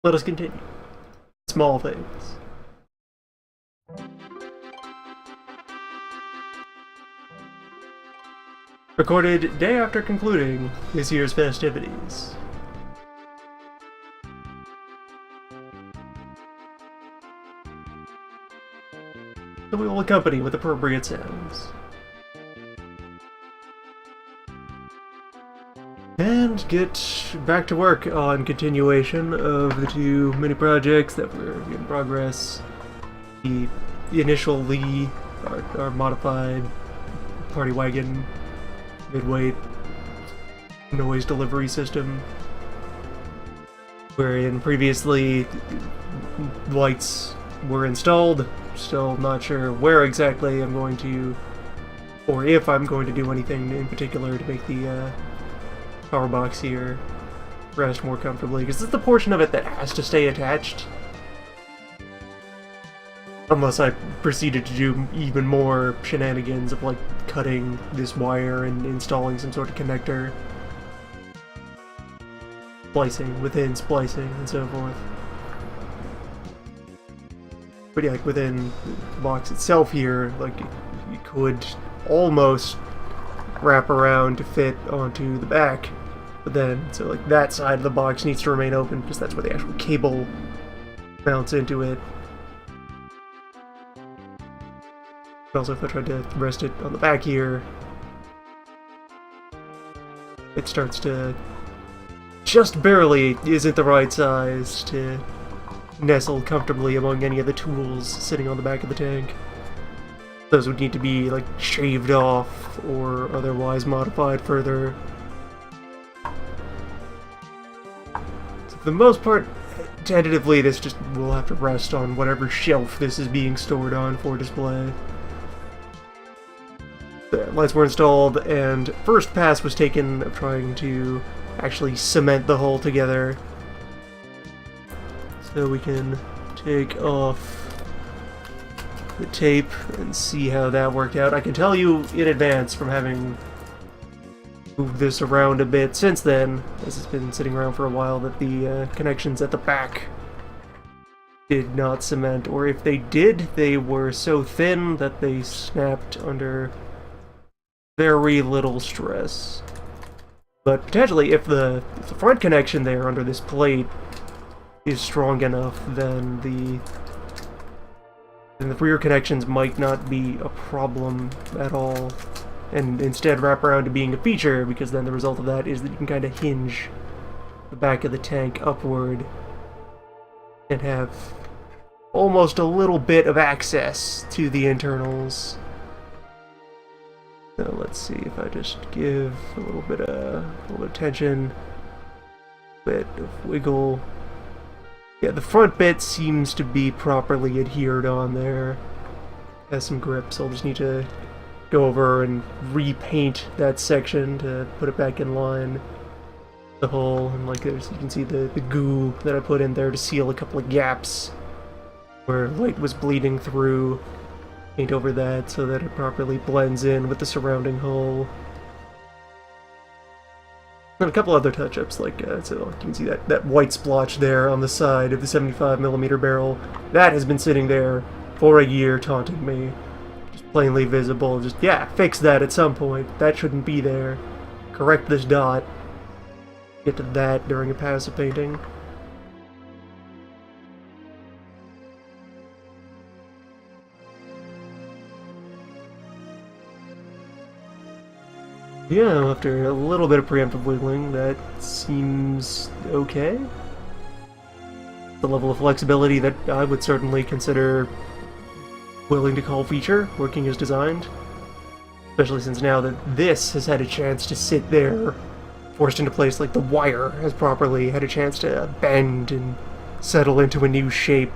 Let us continue. Small things. Recorded day after concluding this year's festivities. So we will accompany with appropriate sounds. And get back to work on continuation of the two mini projects that were in progress. The initial Lee, our modified party wagon, midweight noise delivery system, wherein previously lights were installed. Still not sure where exactly I'm going to, or if I'm going to do anything in particular to make the power box here rest more comfortably, because this is the portion of it that has to stay attached. Unless I proceeded to do even more shenanigans of like cutting this wire and installing some sort of connector. Splicing within splicing and so forth. But yeah, like within the box itself here, like you could almost wrap around to fit onto the back. But then, so like that side of the box needs to remain open because that's where the actual cable mounts into it. But also if I tried to rest it on the back here, it starts to just barely isn't the right size to nestle comfortably among any of the tools sitting on the back of the tank. Those would need to be like shaved off or otherwise modified further. So for the most part, tentatively this just will have to rest on whatever shelf this is being stored on for display. The lights were installed and first pass was taken of trying to actually cement the hull together. So we can take off the tape and see how that worked out. I can tell you in advance from having moved this around a bit since then, as it's been sitting around for a while, that the connections at the back did not cement, or if they did, they were so thin that they snapped under very little stress. But potentially, if the front connection there under this plate is strong enough, then the rear connections might not be a problem at all, and instead wrap around to being a feature, because then the result of that is that you can kind of hinge the back of the tank upward and have almost a little bit of access to the internals. So let's see if I just give a little bit of tension, a bit of wiggle. Yeah, the front bit seems to be properly adhered on there. Has some grip, so I'll just need to go over and repaint that section to put it back in line. The hull, and like there's, you can see the goo that I put in there to seal a couple of gaps where light was bleeding through. Paint over that so that it properly blends in with the surrounding hull. And a couple other touch-ups, like, so you can see that white splotch there on the side of the 75mm barrel. That has been sitting there for a year taunting me. Just plainly visible. Just, yeah, fix that at some point. That shouldn't be there. Correct this dot. Get to that during a pass of painting. Yeah, after a little bit of preemptive wiggling, that seems okay. The level of flexibility that I would certainly consider willing to call feature, working as designed. Especially since now that this has had a chance to sit there, forced into place, like the wire has properly had a chance to bend and settle into a new shape.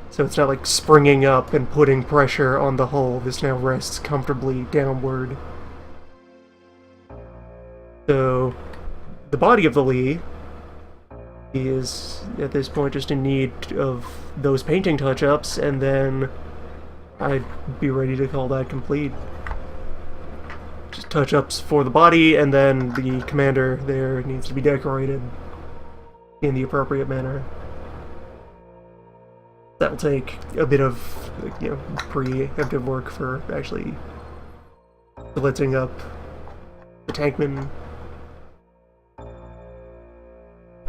So it's not like springing up and putting pressure on the hull. This now rests comfortably downward. So, the body of the Lee is, at this point, just in need of those painting touch-ups, and then I'd be ready to call that complete. Just touch-ups for the body, and then the commander there needs to be decorated in the appropriate manner. That will take a bit of, preemptive work for actually blitzing up the tankman.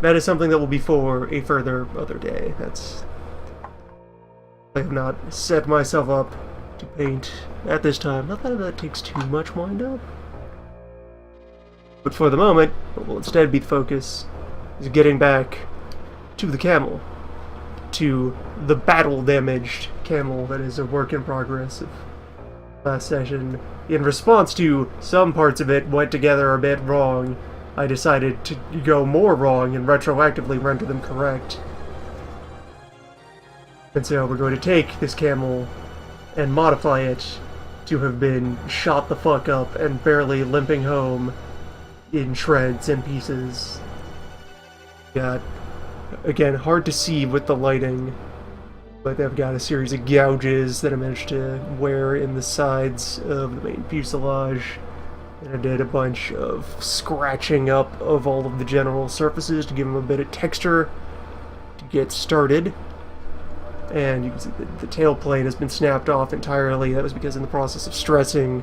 That is something that will be for a further other day. I have not set myself up to paint at this time. Not that that takes too much wind up. But for the moment, what will instead be the focus is getting back to the Camel. To the battle-damaged Camel that is a work in progress of last session. In response to some parts of it went together a bit wrong, I decided to go more wrong and retroactively render them correct. And so we're going to take this Camel and modify it to have been shot the fuck up and barely limping home in shreds and pieces. Got, again, hard to see with the lighting, but I've got a series of gouges that I managed to wear in the sides of the main fuselage. And I did a bunch of scratching up of all of the general surfaces to give them a bit of texture to get started. And you can see that the tail plane has been snapped off entirely. That was because in the process of stressing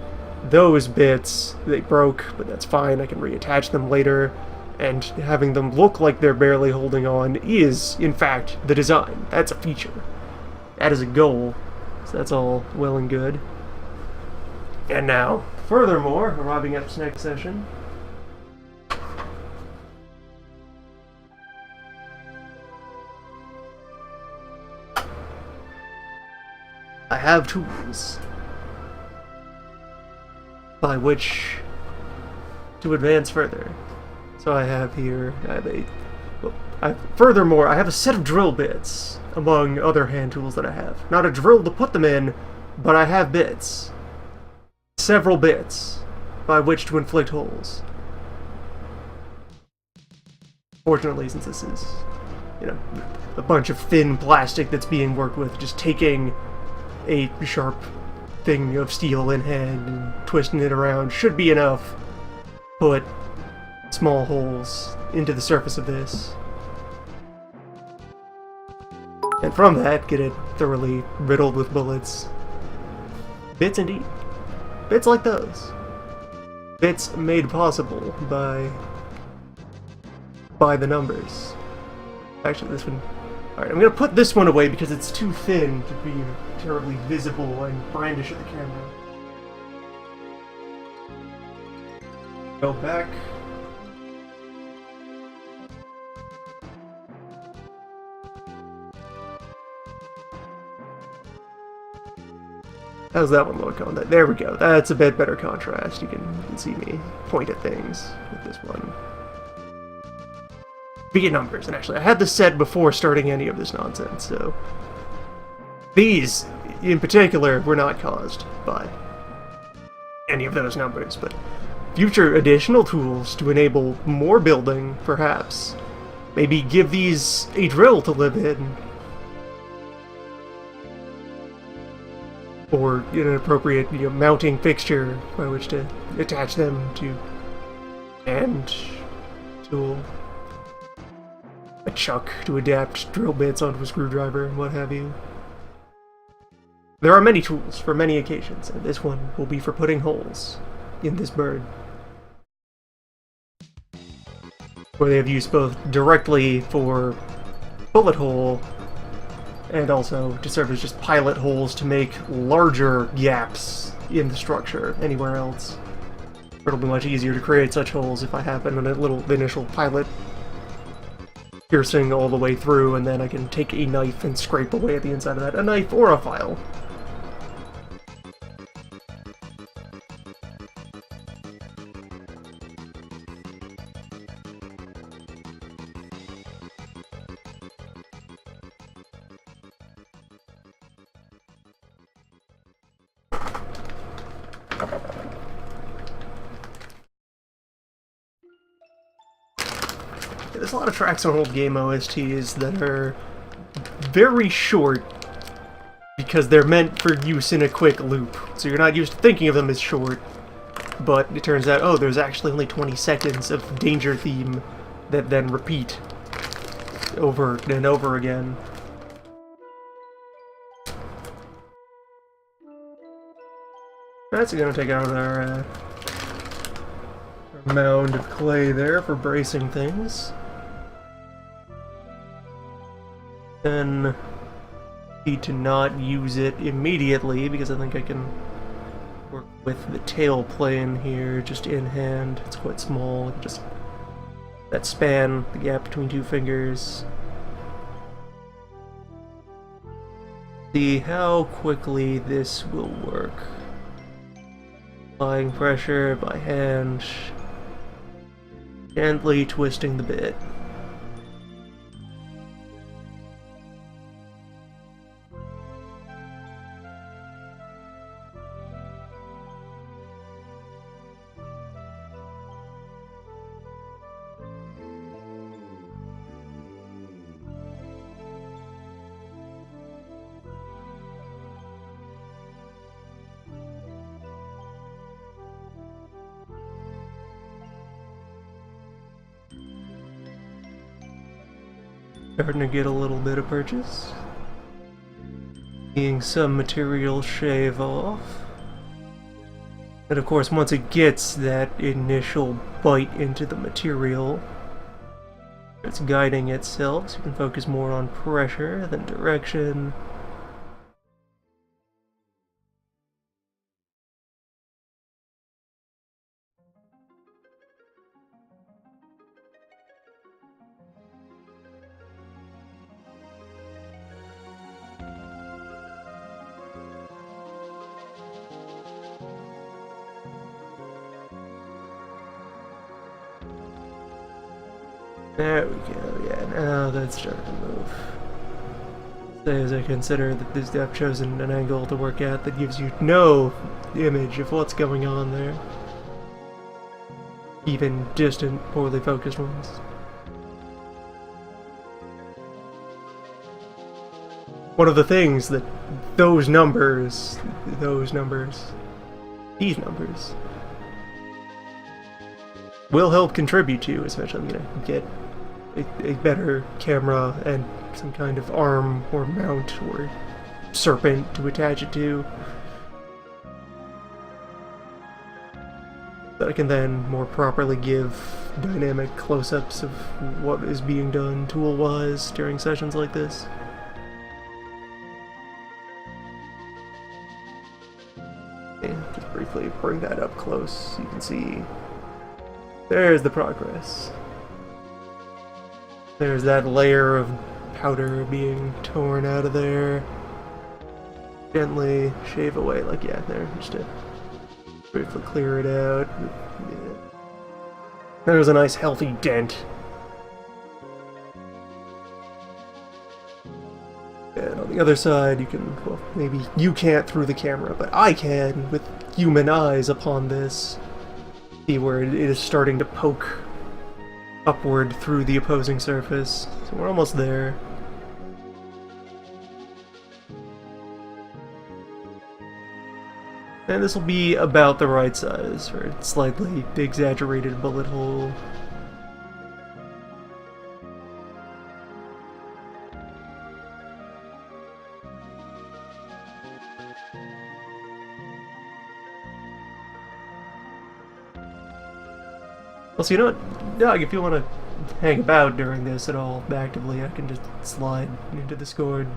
those bits, they broke, but that's fine. I can reattach them later. And having them look like they're barely holding on is, in fact, the design. That's a feature. That is a goal. So that's all well and good. And now, furthermore, arriving at this next session, I have tools by which to advance further. So I have here, furthermore, I have a set of drill bits, among other hand tools that I have. Not a drill to put them in, but I have bits. Several bits by which to inflict holes. Fortunately, since this is, a bunch of thin plastic that's being worked with, just taking a sharp thing of steel in hand and twisting it around should be enough. Put small holes into the surface of this. And from that, get it thoroughly riddled with bullets. Bits indeed. Bits like those. Bits made possible by the numbers. Actually, this one... Alright, I'm gonna put this one away because it's too thin to be terribly visible and brandish at the camera. Go back. How's that one look on that? There we go. That's a bit better contrast. You can see me point at things with this one. Big numbers, and actually I had this set before starting any of this nonsense, so these in particular were not caused by any of those numbers, but future additional tools to enable more building, perhaps. Maybe give these a drill to live in. Or an appropriate, mounting fixture by which to attach them to, and tool, a chuck to adapt drill bits onto a screwdriver and what have you. There are many tools for many occasions, and this one will be for putting holes in this bird, where they have use both directly for bullet hole and also to serve as just pilot holes to make larger gaps in the structure anywhere else. It'll be much easier to create such holes if I have a little initial pilot piercing all the way through, and then I can take a knife and scrape away at the inside of that. A knife or a file. There's a lot of tracks on old game OSTs that are very short because they're meant for use in a quick loop. So you're not used to thinking of them as short, but it turns out, oh, there's actually only 20 seconds of danger theme that then repeat over and over again. That's gonna take out our mound of clay there for bracing things. Then need to not use it immediately because I think I can work with the tail plane here just in hand. It's quite small, just that span, the gap between two fingers. See how quickly this will work. Applying pressure by hand, gently twisting the bit. Starting to get a little bit of purchase. Seeing some material shave off. And of course, once it gets that initial bite into the material, it's guiding itself, so you can focus more on pressure than direction. There we go, yeah, now that's starting to move. Say as I consider that this I've chosen an angle to work at that gives you no image of what's going on there. Even distant, poorly focused ones. One of the things that these numbers, will help contribute to, especially, get a better camera and some kind of arm or mount or serpent to attach it to. That I can then more properly give dynamic close-ups of what is being done tool-wise during sessions like this. And just briefly bring that up close so you can see. There's the progress. There's that layer of powder being torn out of there. Gently shave away, like, yeah, there, just to briefly clear it out. Yeah. There's a nice healthy dent. And on the other side, you can, well, maybe you can't through the camera, but I can with human eyes upon this. See where it is starting to poke upward through the opposing surface. So we're almost there. And this will be about the right size for a slightly exaggerated bullet hole. Well, so you know what, Doug, if you want to hang about during this at all actively, I can just slide into Discord.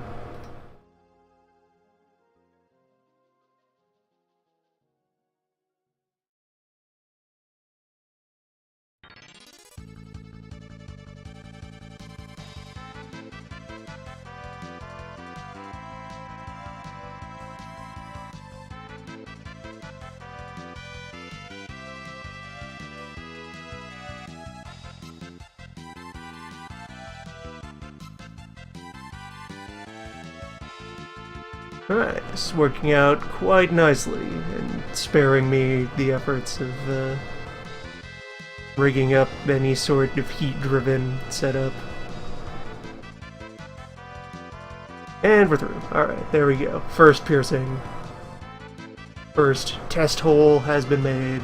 Alright, this is working out quite nicely, and sparing me the efforts of rigging up any sort of heat-driven setup. And we're through. Alright, there we go. First piercing. First test hole has been made.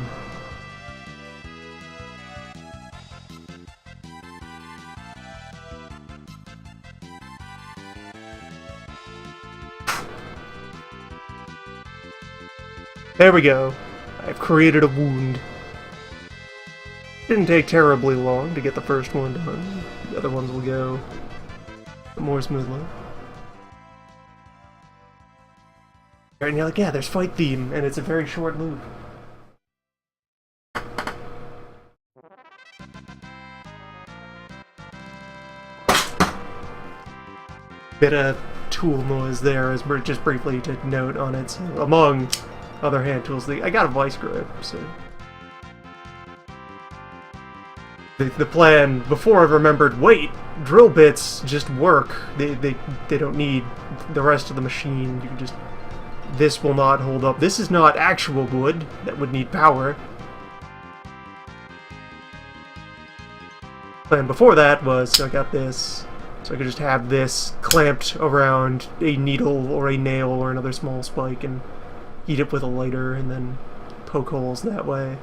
There we go. I've created a wound. Didn't take terribly long to get the first one done. The other ones will go more smoothly. Right, and you're like, yeah, there's fight theme, and it's a very short loop. Bit of tool noise there, as just briefly to note on it. So, among other hand tools, I got a vice grip, so... The plan, before I remembered, wait, drill bits just work. They don't need the rest of the machine. You can just... This will not hold up. This is not actual wood that would need power. Plan before that was, so I got this, so I could just have this clamped around a needle or a nail or another small spike and heat it with a lighter and then poke holes that way.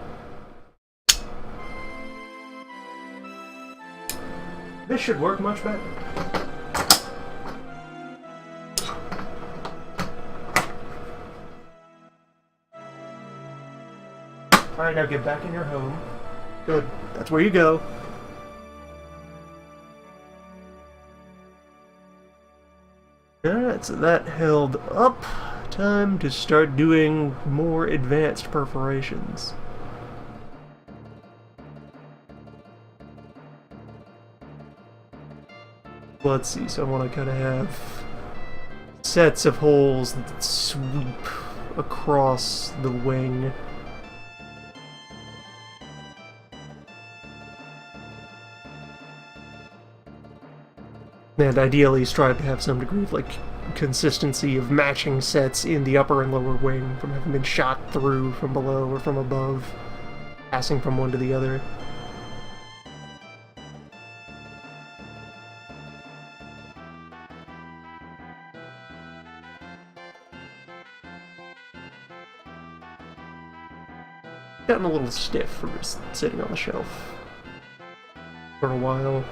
This should work much better. Alright, now get back in your home. Good. That's where you go. Alright, so that held up. Time to start doing more advanced perforations. Let's see, so I want to kind of have sets of holes that sweep across the wing. And ideally strive to have some degree of, like, consistency of matching sets in the upper and lower wing from having been shot through from below or from above, passing from one to the other. Gotten a little stiff from just sitting on the shelf for a while.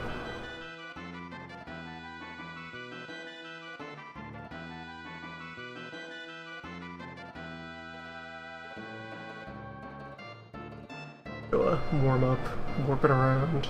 Warm up, warp it around.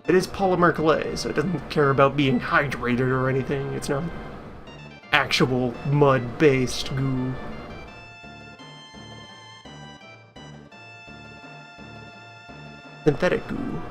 It is polymer clay, so it doesn't care about being hydrated or anything. It's not actual mud-based goo. Synthetic goo.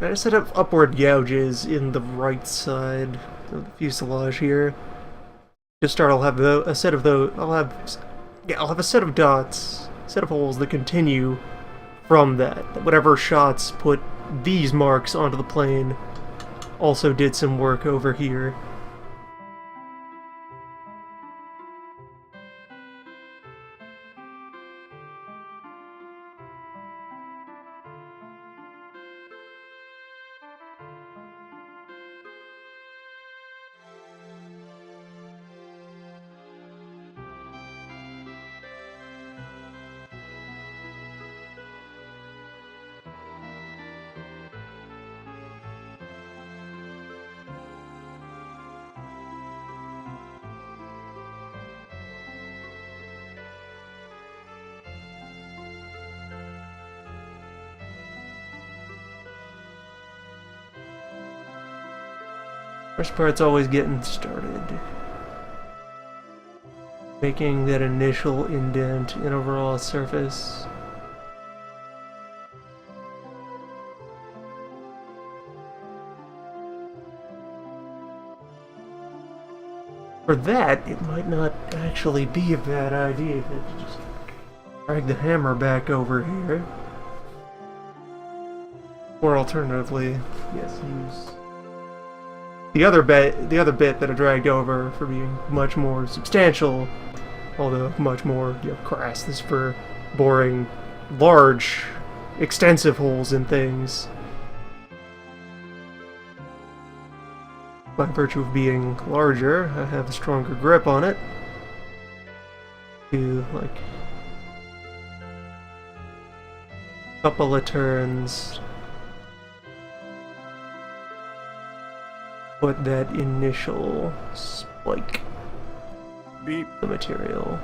I set up upward gouges in the right side of the fuselage here. To start, I'll have a set of those. I'll have a set of dots, set of holes that continue from that. Whatever shots put these marks onto the plane also did some work over here. First part's always getting started. Making that initial indent in a raw surface. For that, it might not actually be a bad idea to just drag the hammer back over here, Or alternatively, yes, use the other bit that I dragged over for being much more substantial, although much more, crass. This is for boring large, extensive holes in things. By virtue of being larger, I have a stronger grip on it. Do, like, a couple of turns. Put that initial spike. Beep. The material.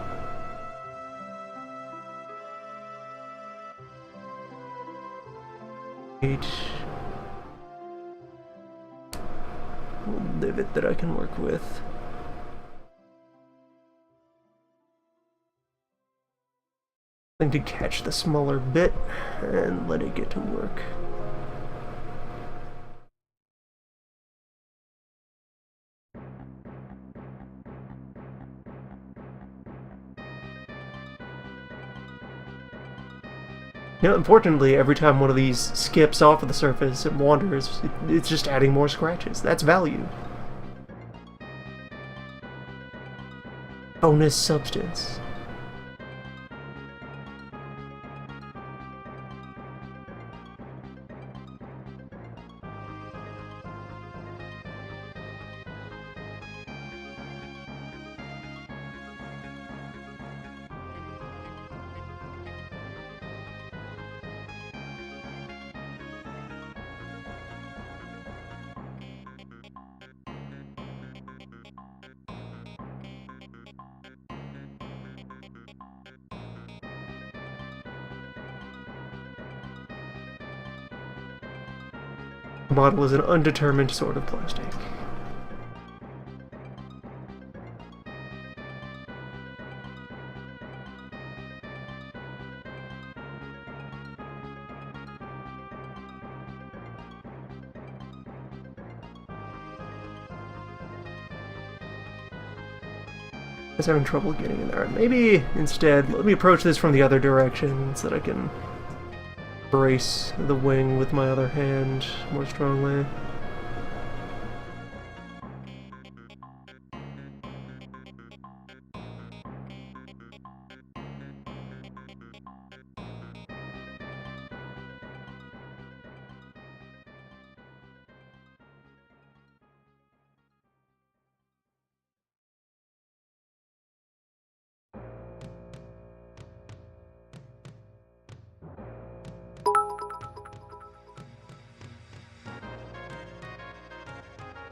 Little divot that I can work with. I'm going to catch the smaller bit and let it get to work. Unfortunately, every time one of these skips off of the surface and wanders, it's just adding more scratches. That's value. Bonus substance. The model is an undetermined sort of plastic. I was having trouble getting in there. Maybe instead, let me approach this from the other direction so that I can brace the wing with my other hand more strongly.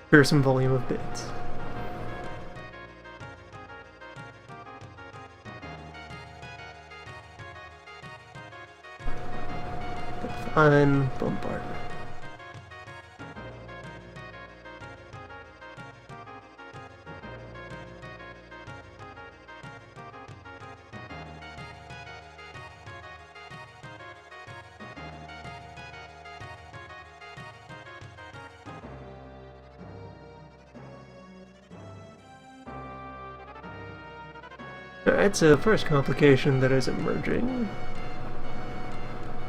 Fearsome volume of bits. Fine bombardment. Alright, so first complication that is emerging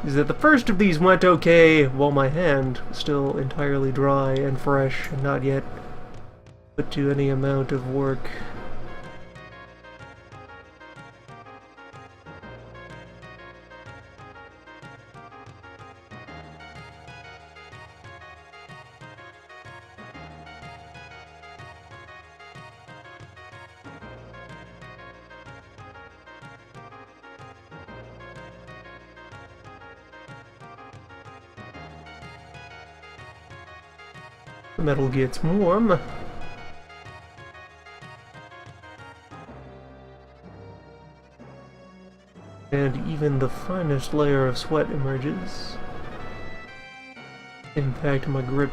is that the first of these went okay while my hand was still entirely dry and fresh and not yet put to any amount of work. The metal gets warm. And even the finest layer of sweat emerges. In fact, my grip.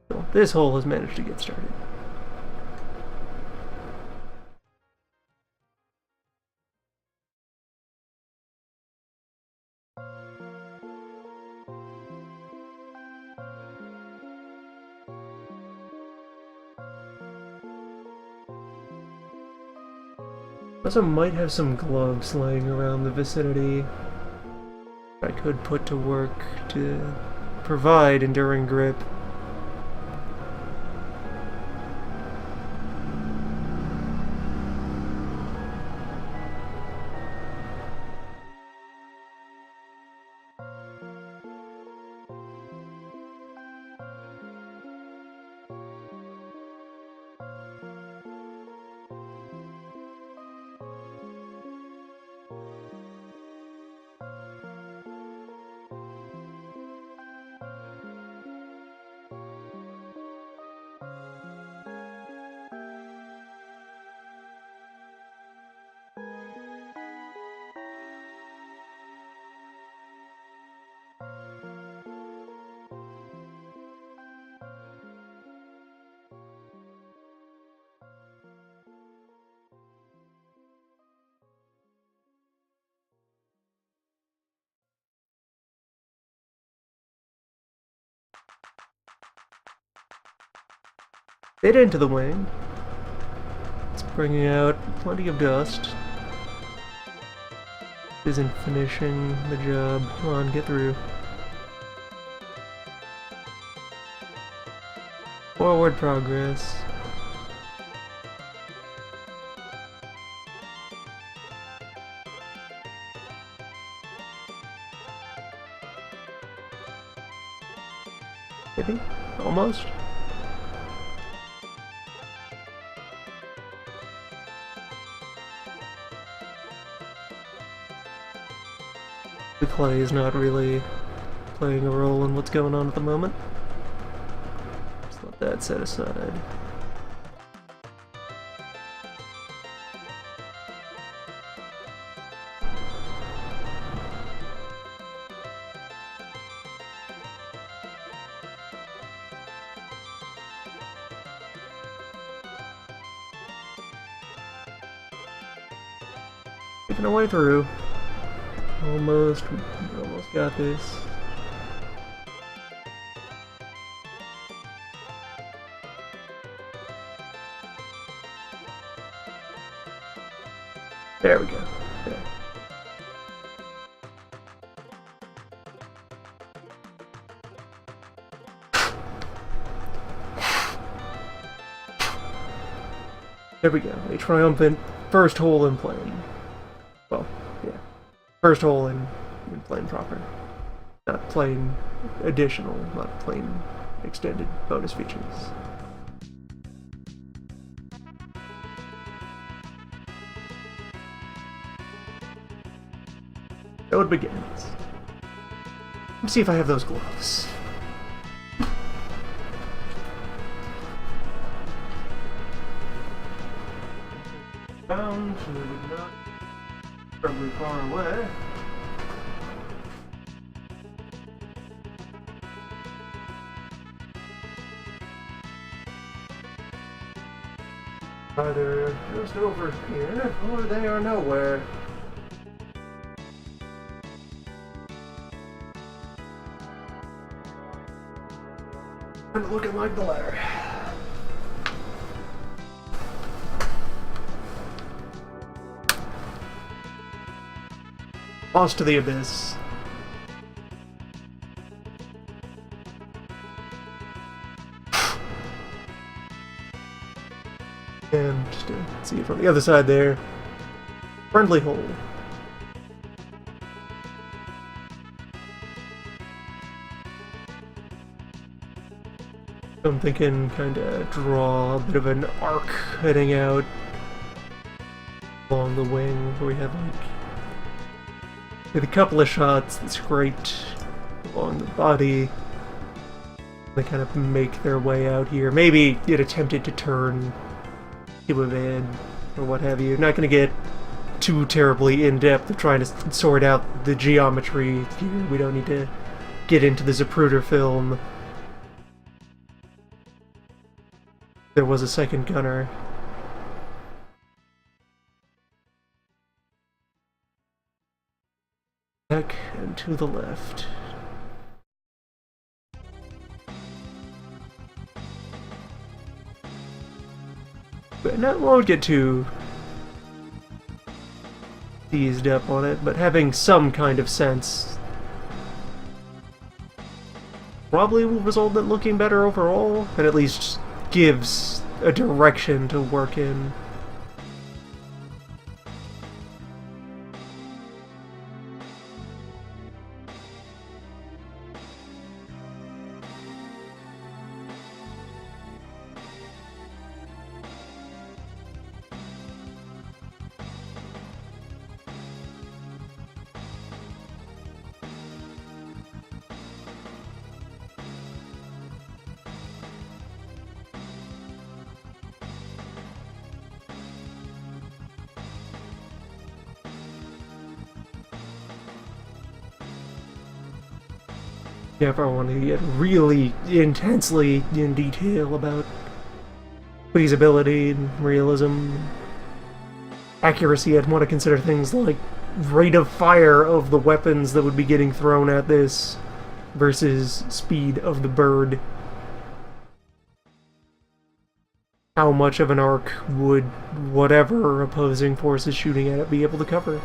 So this hole has managed to get started. Also might have some gloves laying around the vicinity I could put to work to provide enduring grip. Bit into the wing. It's bringing out plenty of dust. Isn't finishing the job. Come on, get through. Forward progress. Maybe? Almost? The clay is not really playing a role in what's going on at the moment. Just let that set aside. Making our way through. Almost got this. There we go. Okay. There we go. A triumphant first hole in plane. Well, yeah. First hole in plane proper. Not plane additional, not plane extended bonus features. So it begins. Let's see if I have those gloves. Found, so we're not probably far away. Either just over here, or they are nowhere. And looking like the latter. Lost to the abyss. And just to see it from the other side there. Friendly hole. I'm thinking kind of draw a bit of an arc heading out along the wing where we have like with a couple of shots that's great along the body. They kind of make their way out here. Maybe it attempted to turn to a van or what have you. Not going to get too terribly in-depth of trying to sort out the geometry here. We don't need to get into the Zapruder film. There was a second gunner. Back and to the left. But won't get too eased up on it, but having some kind of sense probably will result in it looking better overall, and at least gives a direction to work in. Yeah, if I want to get really intensely in detail about feasibility and realism, accuracy, I'd want to consider things like rate of fire of the weapons that would be getting thrown at this versus speed of the bird. How much of an arc would whatever opposing force is shooting at it be able to cover?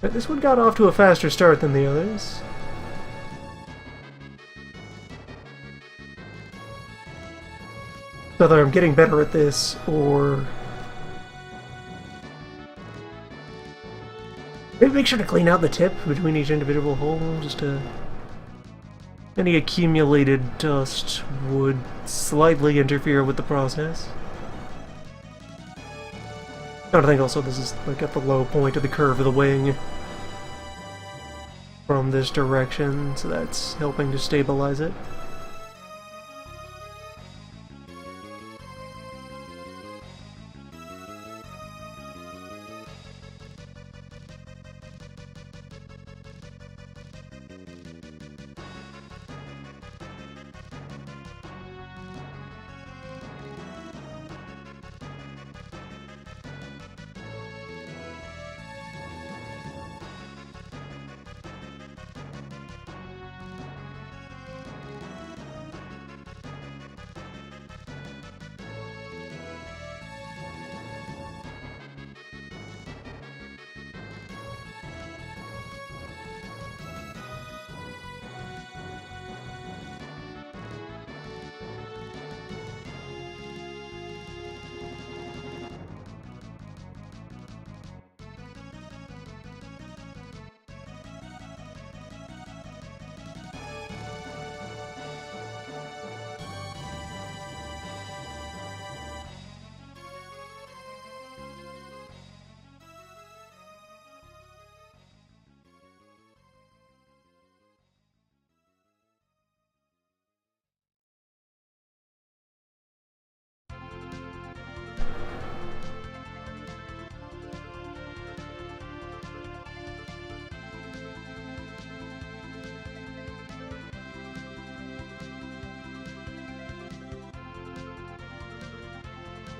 But this one got off to a faster start than the others. Whether I'm getting better at this, or maybe make sure to clean out the tip between each individual hole, just to... Any accumulated dust would slightly interfere with the process. I think also this is like at the low point of the curve of the wing from this direction, so that's helping to stabilize it.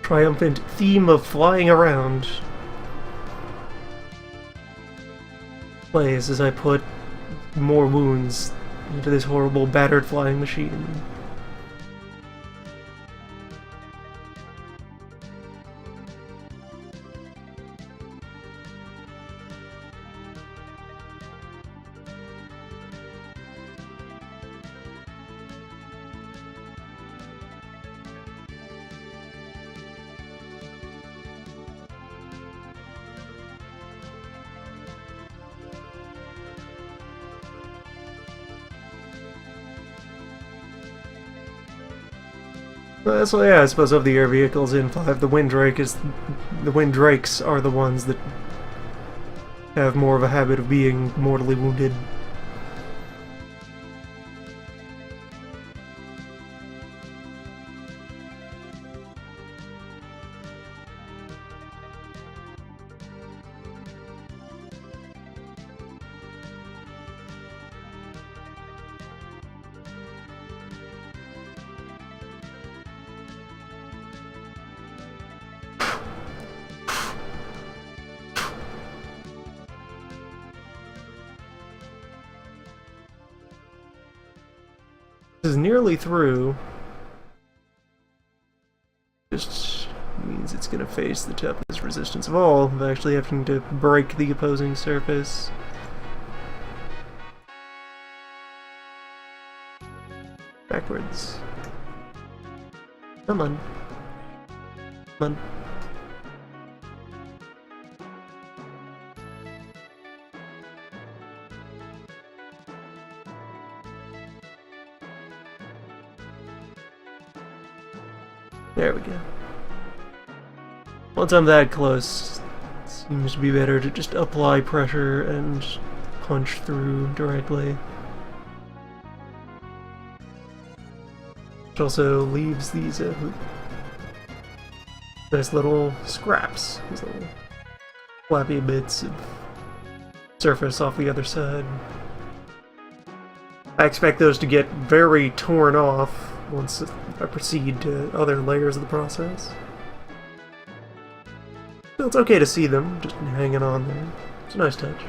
Triumphant theme of flying around plays as I put more wounds into this horrible battered flying machine. So yeah, I suppose of the air vehicles in 5, the Windrakes are the ones that have more of a habit of being mortally wounded. is nearly through. Just means it's going to face the toughest resistance of all, of actually having to break the opposing surface. Backwards. Come on. Come on. There we go. Once I'm that close, it seems to be better to just apply pressure and punch through directly. Which also leaves these nice little scraps, these little flappy bits of surface off the other side. I expect those to get very torn off once I proceed to other layers of the process. So it's okay to see them, just hanging on there. It's a nice touch.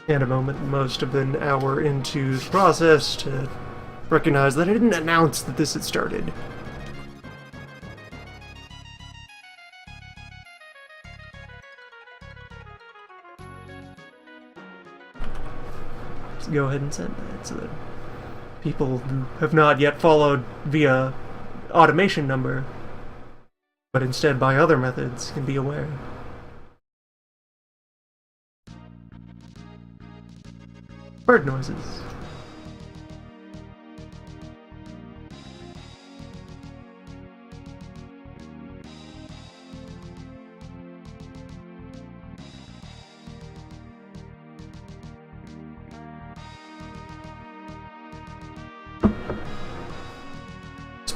And a moment, most of an hour into the process, to recognize that I didn't announce that this had started. Go ahead and send that so that people who have not yet followed via automation number, but instead by other methods, can be aware. Bird noises.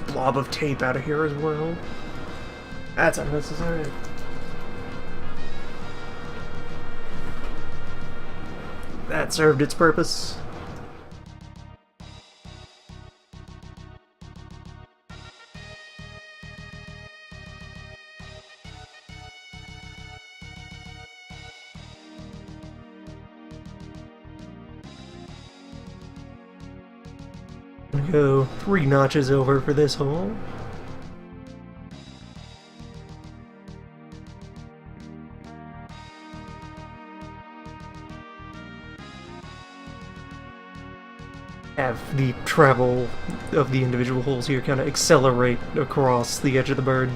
Blob of tape out of here as well. That's unnecessary. That served its purpose. Go 3 notches over for this hole. Have the travel of the individual holes here kind of accelerate across the edge of the bird.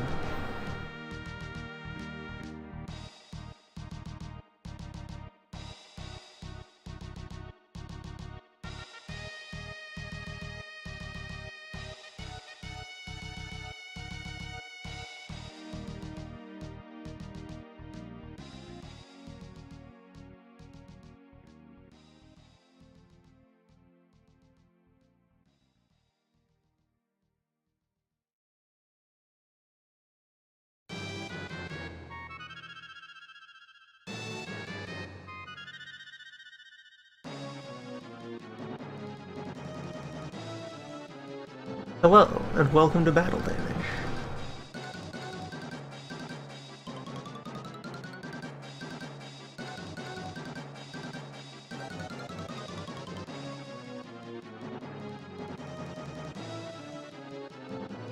Hello, and welcome to Battle Damage.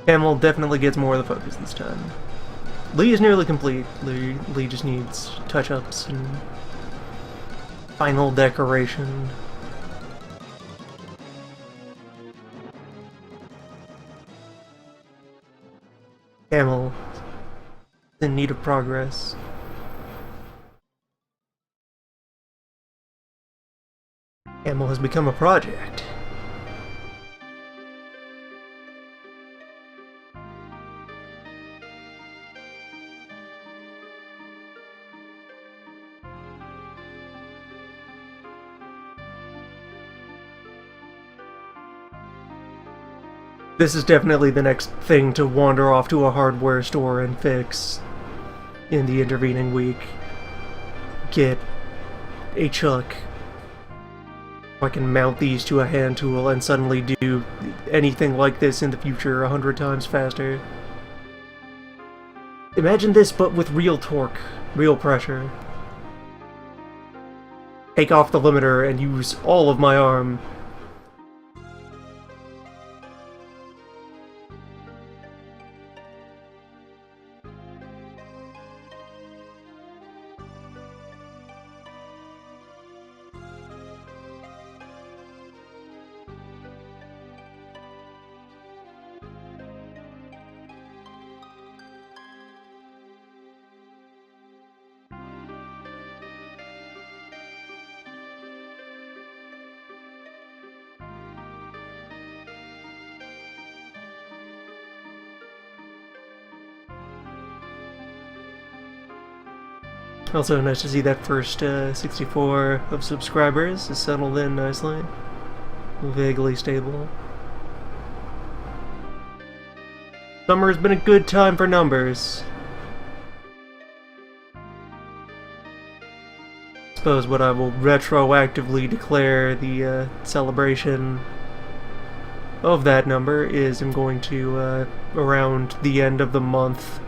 Camel definitely gets more of the focus this time. Lee is nearly complete. Lee just needs touch-ups and final decoration. Camel is in need of progress. Camel has become a project. This is definitely the next thing to wander off to a hardware store and fix in the intervening week. Get a chuck. I can mount these to a hand tool and suddenly do anything like this in the future 100 times faster. Imagine this, but with real torque, real pressure. Take off the limiter and use all of my arm. Also nice to see that first 64 of subscribers is settled in nicely. Vaguely stable. Summer has been a good time for numbers. Suppose what I will retroactively declare the celebration of that number is I'm going to, around the end of the month,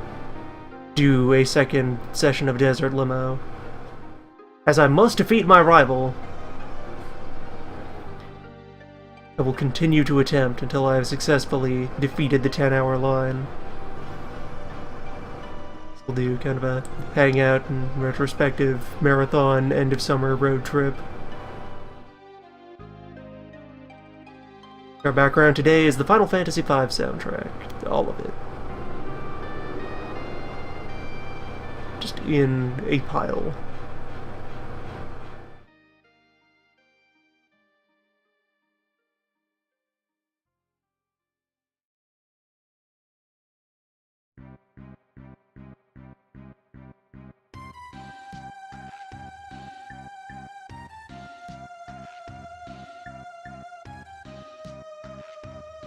do a second session of Desert Limo. As I must defeat my rival, I will continue to attempt until I have successfully defeated the 10-hour line. So we'll do kind of a hangout and retrospective marathon end-of-summer road trip. Our background today is the Final Fantasy V soundtrack. All of it. Just in a pile.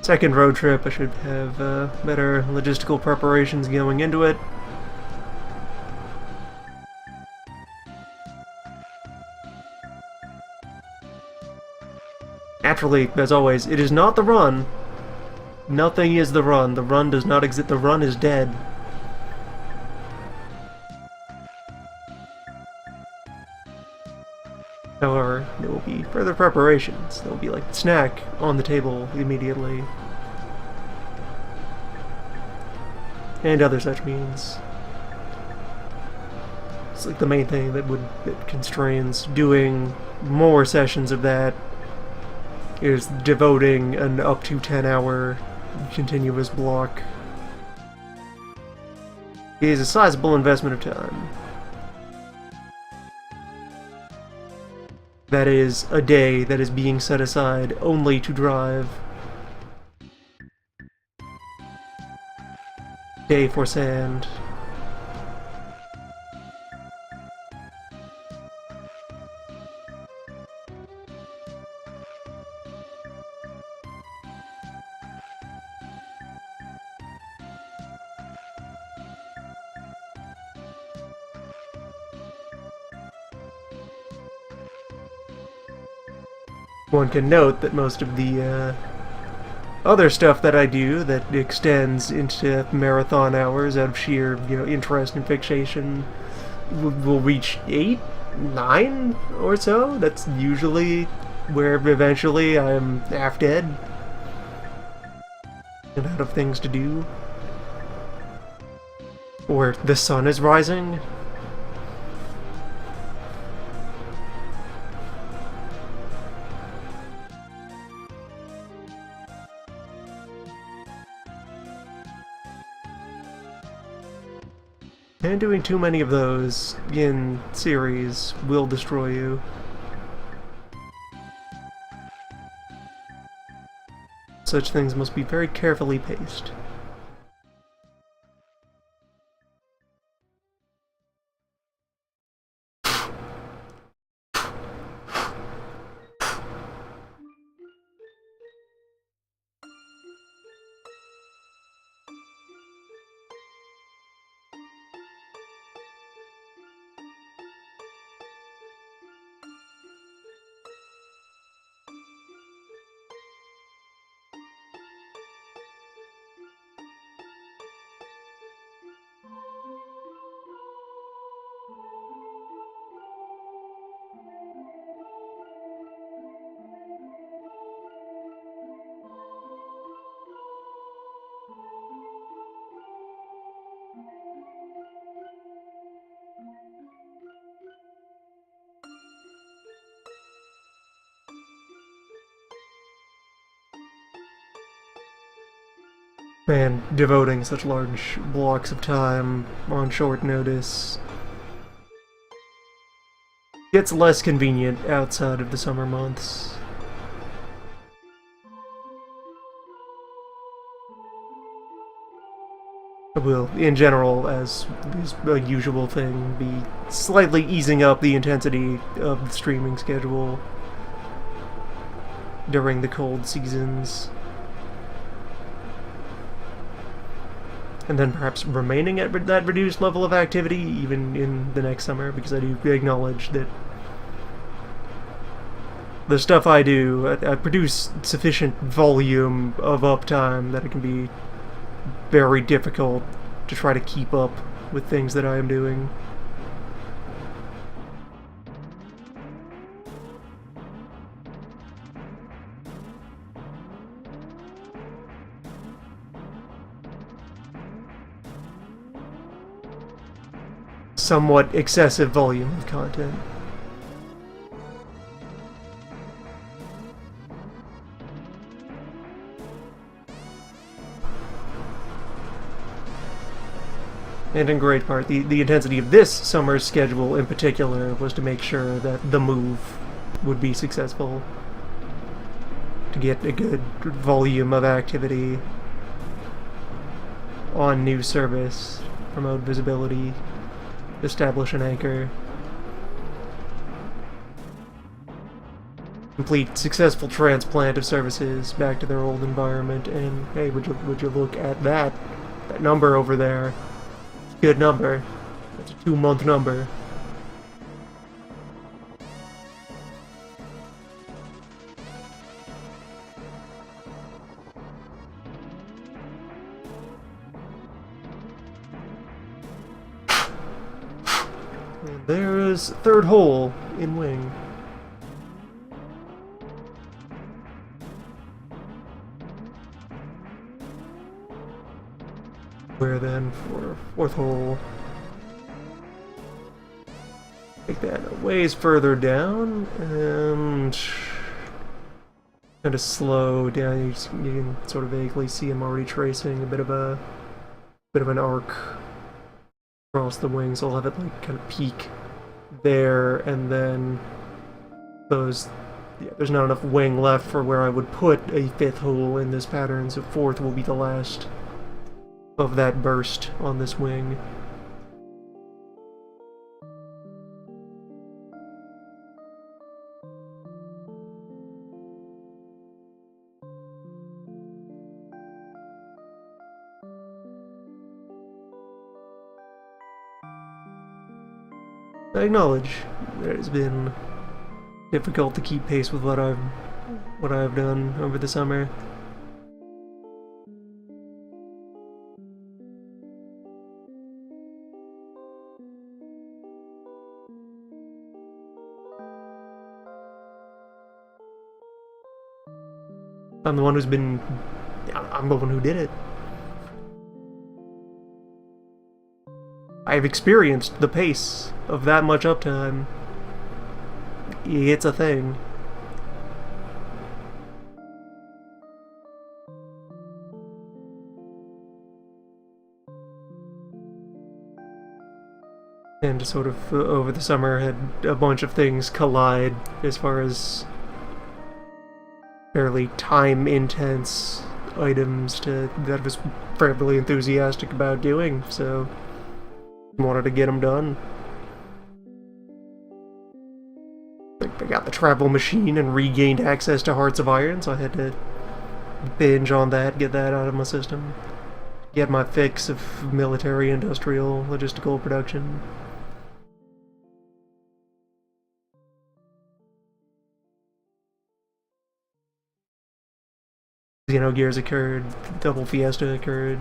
Second road trip, I should have better logistical preparations going into it. Naturally, as always, it is not the run. Nothing is the run. The run does not exist. The run is dead. However, there will be further preparations. There will be like snack on the table immediately. And other such means. It's like the main thing that constrains doing more sessions of that is devoting an up to 10-hour continuous block. It is a sizable investment of time. That is a day that is being set aside only to drive. Day for sand. One can note that most of the other stuff that I do that extends into marathon hours out of sheer, interest and fixation will reach 8, 9 or so. That's usually where eventually I'm half dead and out of things to do. Or the sun is rising. And doing too many of those in series will destroy you. Such things must be very carefully paced. And devoting such large blocks of time on short notice gets less convenient outside of the summer months. Will, in general, as is a usual thing, be slightly easing up the intensity of the streaming schedule during the cold seasons. And then perhaps remaining at that reduced level of activity even in the next summer, because I do acknowledge that the stuff I do, I produce sufficient volume of uptime that it can be very difficult to try to keep up with things that I am doing. Somewhat excessive volume of content. And in great part, the intensity of this summer's schedule in particular was to make sure that the move would be successful. To get a good volume of activity on new service, promote visibility, establish an anchor, complete successful transplant of services back to their old environment, and hey, would you look at that number over there? Good number. That's a 2-month number. And there is third hole in wing. Where then for fourth hole? Take that a ways further down and kind of slow down. You can sort of vaguely see him already tracing a bit of an arc across the wing, so I'll have it like kind of peak there, and then there's not enough wing left for where I would put a fifth hole in this pattern, so fourth will be the last of that burst on this wing. I acknowledge it has been difficult to keep pace with what I've done over the summer. I'm the one who's been... I'm the one who did it. I've experienced the pace of that much uptime. It's a thing. And sort of over the summer had a bunch of things collide as far as fairly time-intense items that I was fairly enthusiastic about doing, so I wanted to get them done. I got the travel machine and regained access to Hearts of Iron, so I had to binge on that, get that out of my system. Get my fix of military, industrial, logistical production. Xenogears occurred, Double Fiesta occurred.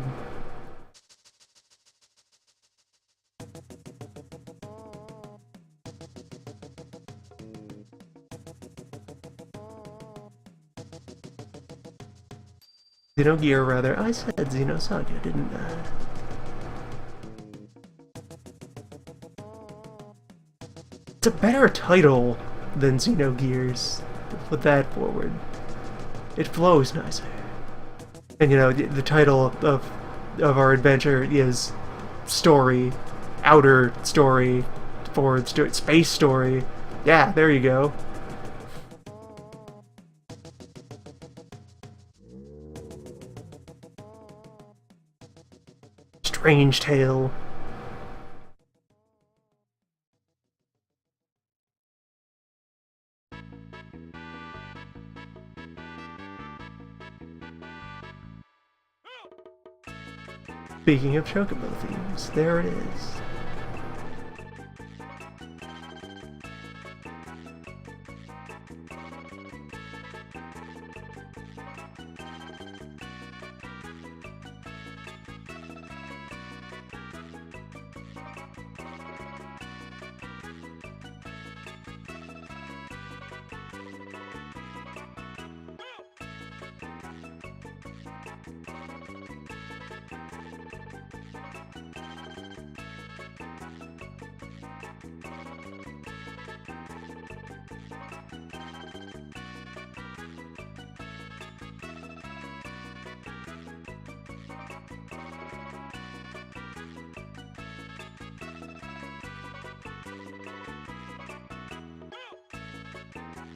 Xenogear, rather. I said Xenosaga, didn't I? It's a better title than Xenogears. Put that forward. It flows nicer. And you know, the title of our adventure is story, outer story, forward story, space story. Yeah, there you go. Strange tale. Speaking of chocobo themes, there it is.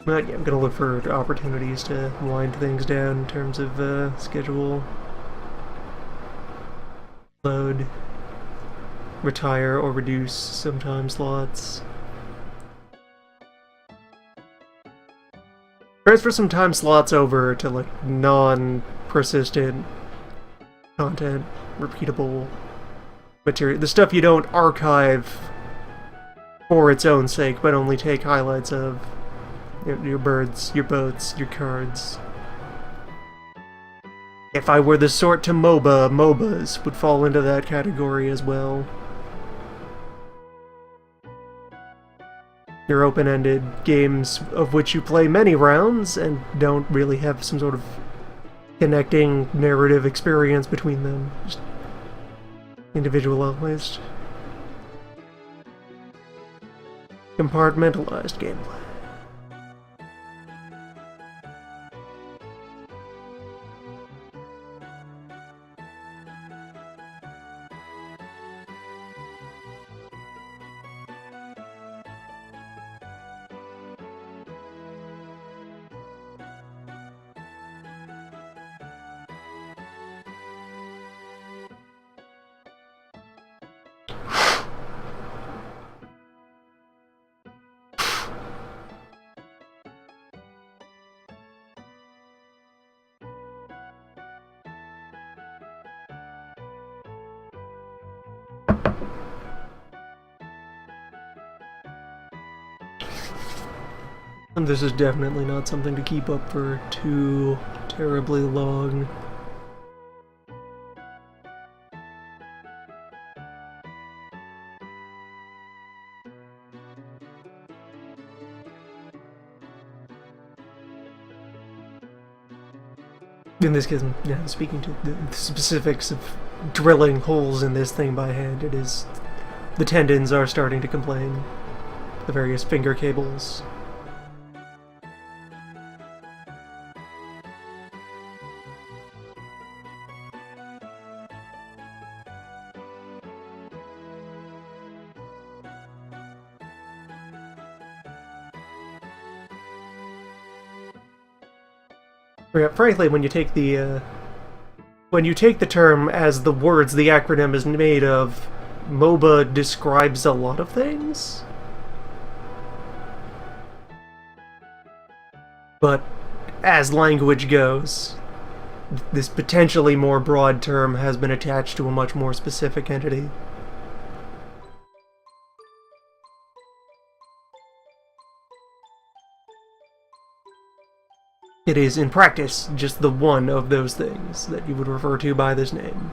But yeah, I'm gonna look for opportunities to wind things down in terms of schedule, load, retire or reduce some time slots. Transfer some time slots over to like non-persistent content, repeatable material, the stuff you don't archive for its own sake, but only take highlights of. Your birds, your boats, your cards. If I were the sort to MOBAs would fall into that category as well. Your open-ended games of which you play many rounds and don't really have some sort of connecting narrative experience between them. Just individualized. Compartmentalized gameplay. And this is definitely not something to keep up for too terribly long. In this case, yeah, speaking to the specifics of drilling holes in this thing by hand, it is... the tendons are starting to complain. The various finger cables. Yeah, frankly, when you take the term as the words the acronym is made of, MOBA describes a lot of things. But as language goes, this potentially more broad term has been attached to a much more specific entity. It is, in practice, just the one of those things that you would refer to by this name.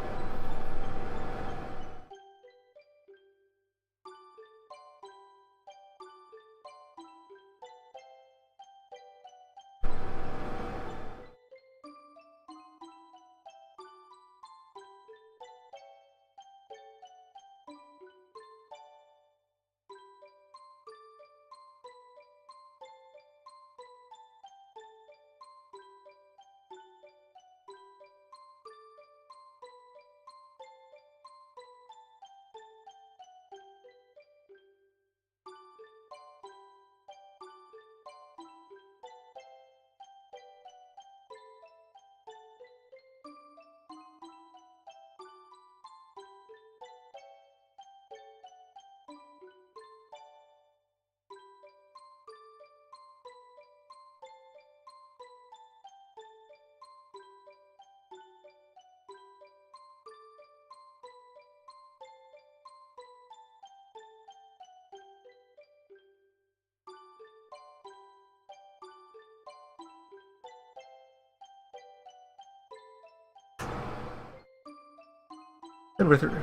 And we're through.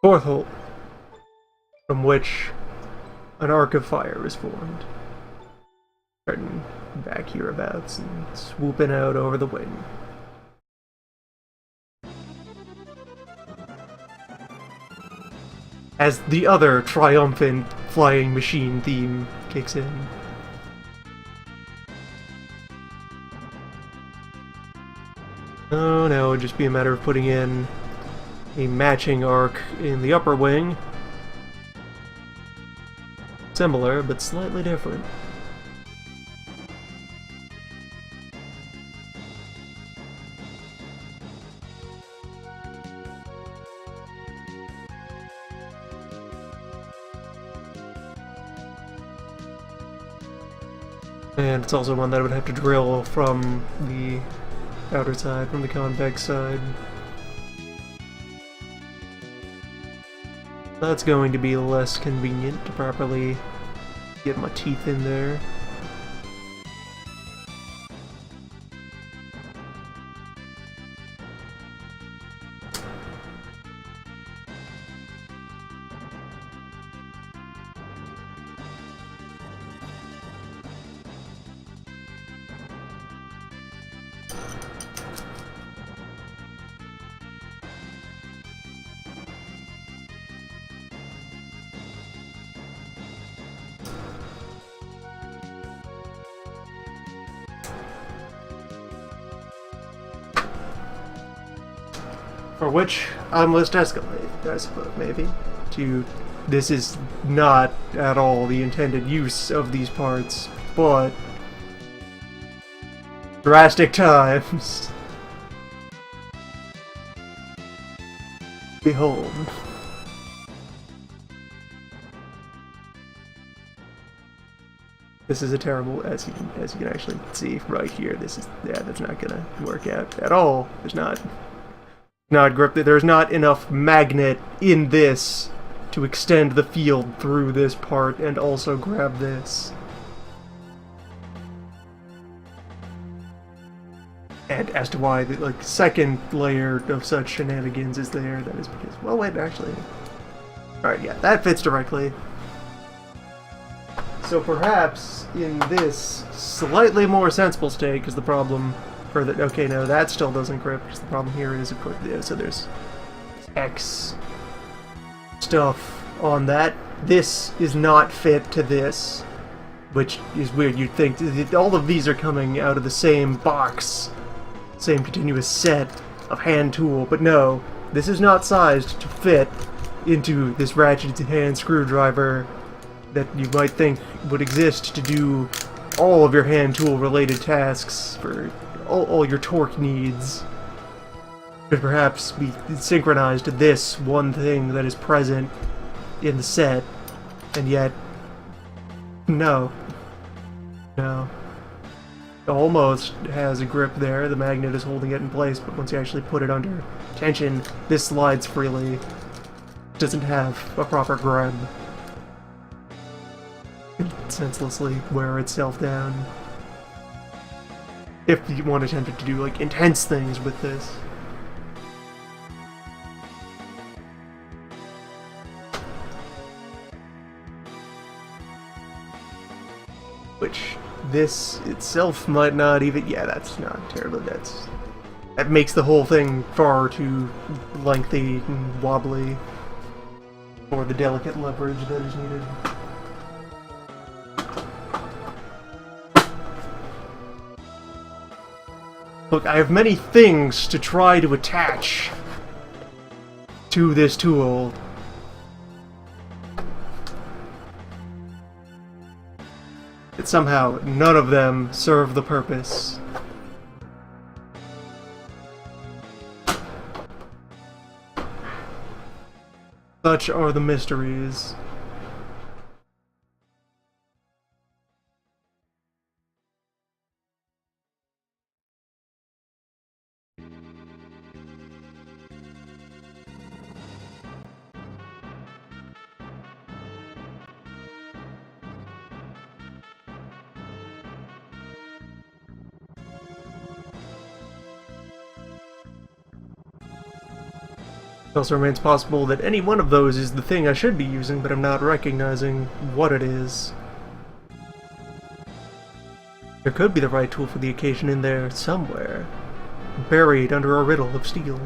Fourth hole, from which an arc of fire is formed. Starting back hereabouts and swooping out over the wing. As the other triumphant flying machine theme kicks in. Oh no, it'd just be a matter of putting in a matching arc in the upper wing. Similar, but slightly different. And it's also one that I would have to drill from the outer side, from the convex side. That's going to be less convenient to properly get my teeth in there. For which I must escalate, I suppose, maybe, to this is not at all the intended use of these parts, but drastic times. Behold. This is a terrible, as you can actually see right here, this is, yeah, that's not gonna work out at all. There's not grip. There's not enough magnet in this to extend the field through this part and also grab this. And as to why the second layer of such shenanigans is there, that is because, well, wait, actually, alright, yeah, that fits directly. So perhaps in this slightly more sensible state, because the problem for the, okay, no, that still doesn't grip, because the problem here is, of course, so there's X stuff on that. This is not fit to this, which is weird. You'd think that all of these are coming out of the same box, same continuous set of hand tool, but no, this is not sized to fit into this ratcheted hand screwdriver that you might think would exist to do all of your hand tool related tasks for all your torque needs. Could perhaps be synchronized to this one thing that is present in the set, and yet no. No. It almost has a grip there, the magnet is holding it in place, but once you actually put it under tension, this slides freely. It doesn't have a proper grab. It senselessly wear itself down. If you want to attempt to do like intense things with this. Which this itself might not even, yeah, that's not terrible, that makes the whole thing far too lengthy and wobbly for the delicate leverage that is needed. Look, I have many things to try to attach to this tool. But somehow, none of them serve the purpose. Such are the mysteries. It also remains possible that any one of those is the thing I should be using, but I'm not recognizing what it is. There could be the right tool for the occasion in there somewhere, buried under a riddle of steel.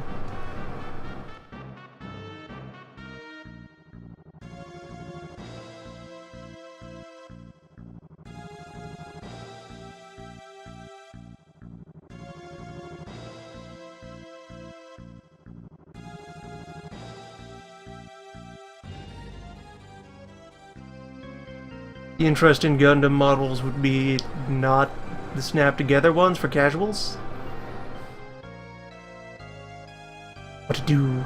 The interest in Gundam models would be not the snap-together ones for casuals, but to do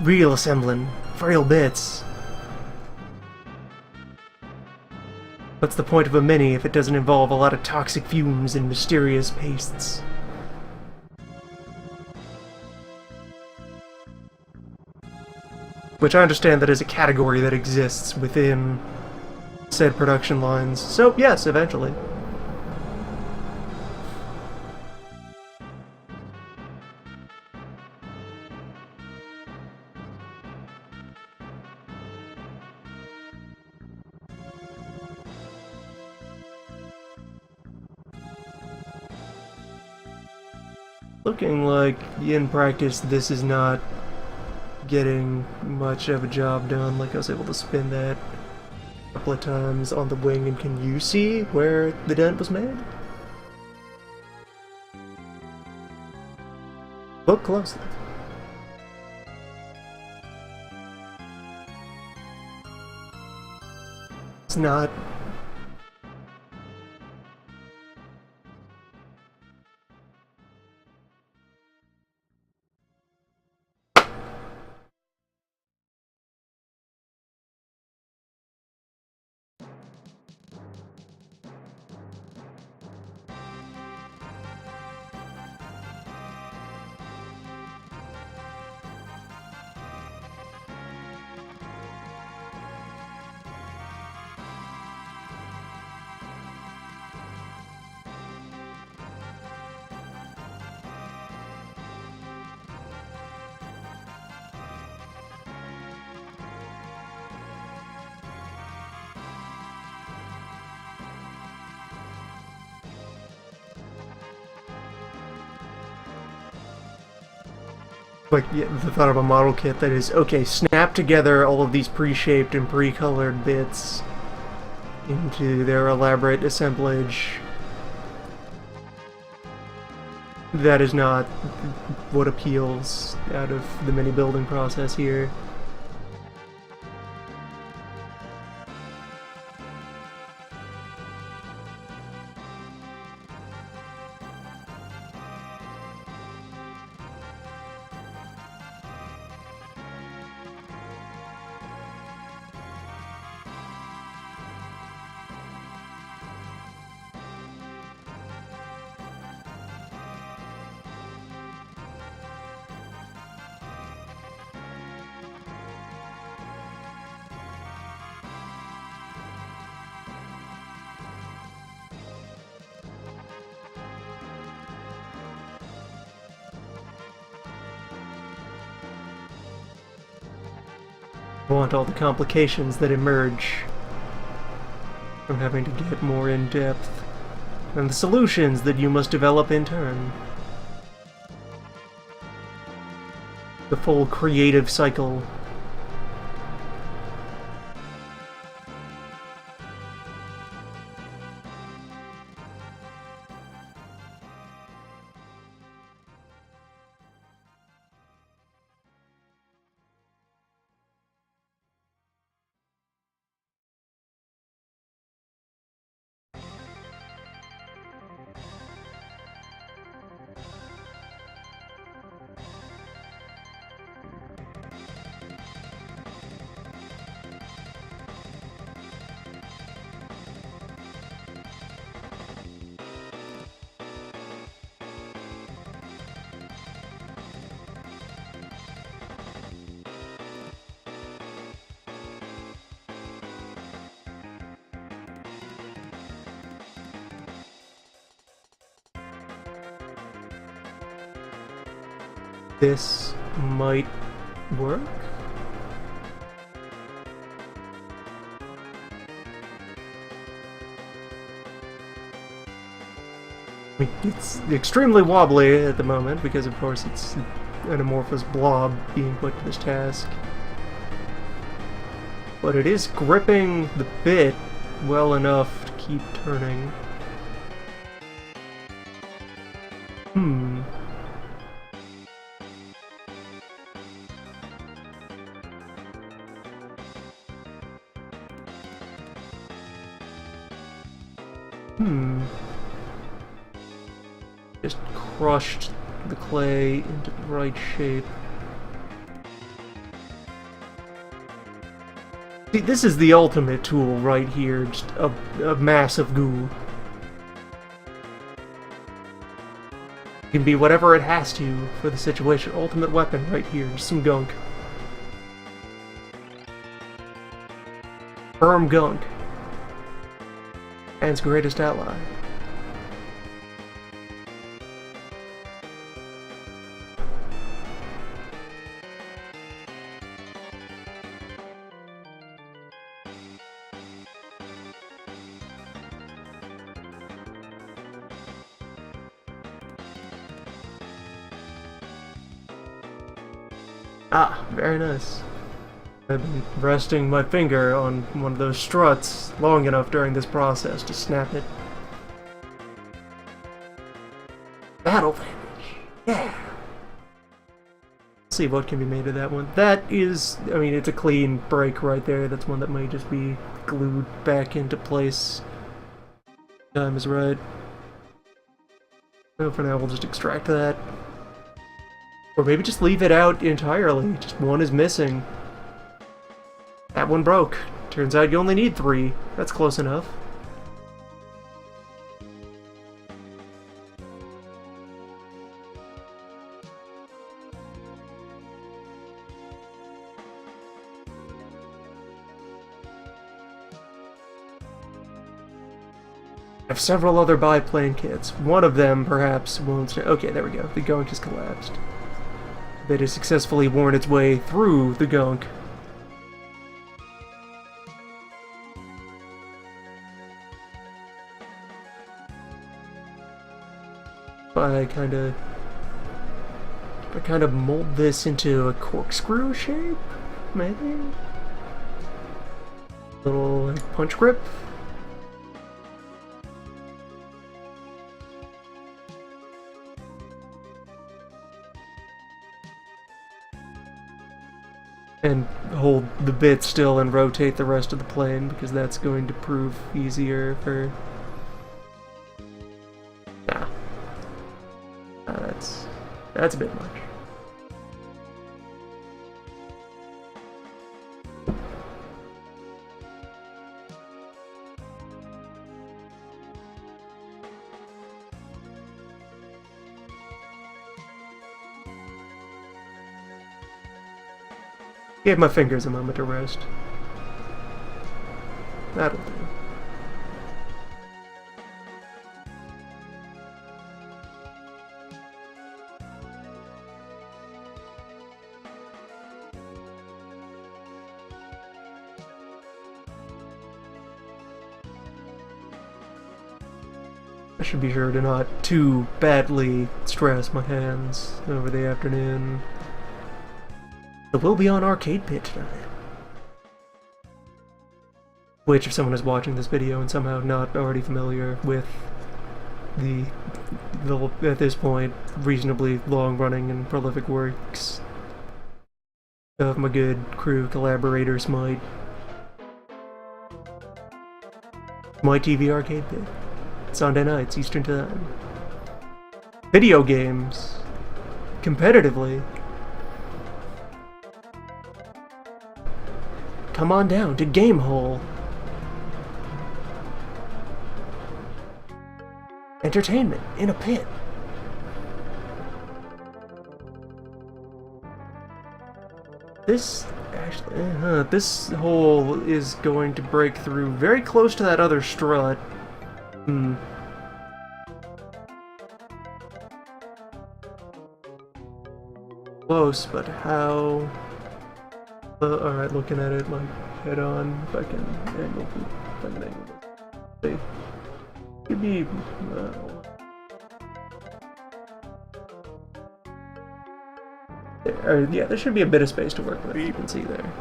real assembling, frail bits. What's the point of a mini if it doesn't involve a lot of toxic fumes and mysterious pastes? Which I understand that is a category that exists within said production lines, so yes, eventually. Looking like, in practice, this is not getting much of a job done. Like, I was able to spin that a couple of times on the wing, and can you see where the dent was made? Look closely. It's not... Like, yeah, the thought of a model kit that is, okay, snap together all of these pre-shaped and pre-colored bits into their elaborate assemblage. That is not what appeals out of the mini building process here. I want all the complications that emerge from having to get more in depth, and the solutions that you must develop in turn. The full creative cycle. This might work? I mean, it's extremely wobbly at the moment because, of course, it's an amorphous blob being put to this task. But it is gripping the bit well enough to keep turning. Hmm. Just crushed the clay into the right shape. See, this is the ultimate tool right here, just a mass of goo. It can be whatever it has to for the situation. Ultimate weapon right here, just some gunk. Firm gunk. And its greatest ally. Ah, very nice. I've been resting my finger on one of those struts long enough during this process to snap it. Battle damage! Yeah! Let's see what can be made of that one. That is, I mean, it's a clean break right there. That's one that might just be glued back into place. Time is right. So for now, we'll just extract that. Or maybe just leave it out entirely. Just one is missing. That one broke. Turns out you only need 3. That's close enough. I have several other biplane kits. One of them, perhaps, won't... Okay, there we go. The gunk has collapsed. It has successfully worn its way through the gunk. I kind of mold this into a corkscrew shape, maybe? Little like, punch grip. And hold the bit still and rotate the rest of the plane, because that's going to prove easier for... Nah. That's a bit much. Gave my fingers a moment to rest. That'll do. I should be sure to not too badly stress my hands over the afternoon. But we'll be on Arcade Pit tonight. Which, if someone is watching this video and somehow not already familiar with the at this point, reasonably long-running and prolific works of my good crew collaborators, my TV Arcade Pit. Sunday nights, Eastern Time. Video games. Competitively. Come on down to Game Hole. Entertainment in a pit. This actually, this hole is going to break through very close to that other strut. Close, but how? Alright, looking at it like head on, if I can angle this. See. Could be. Yeah, there should be a bit of space to work with, you can see there.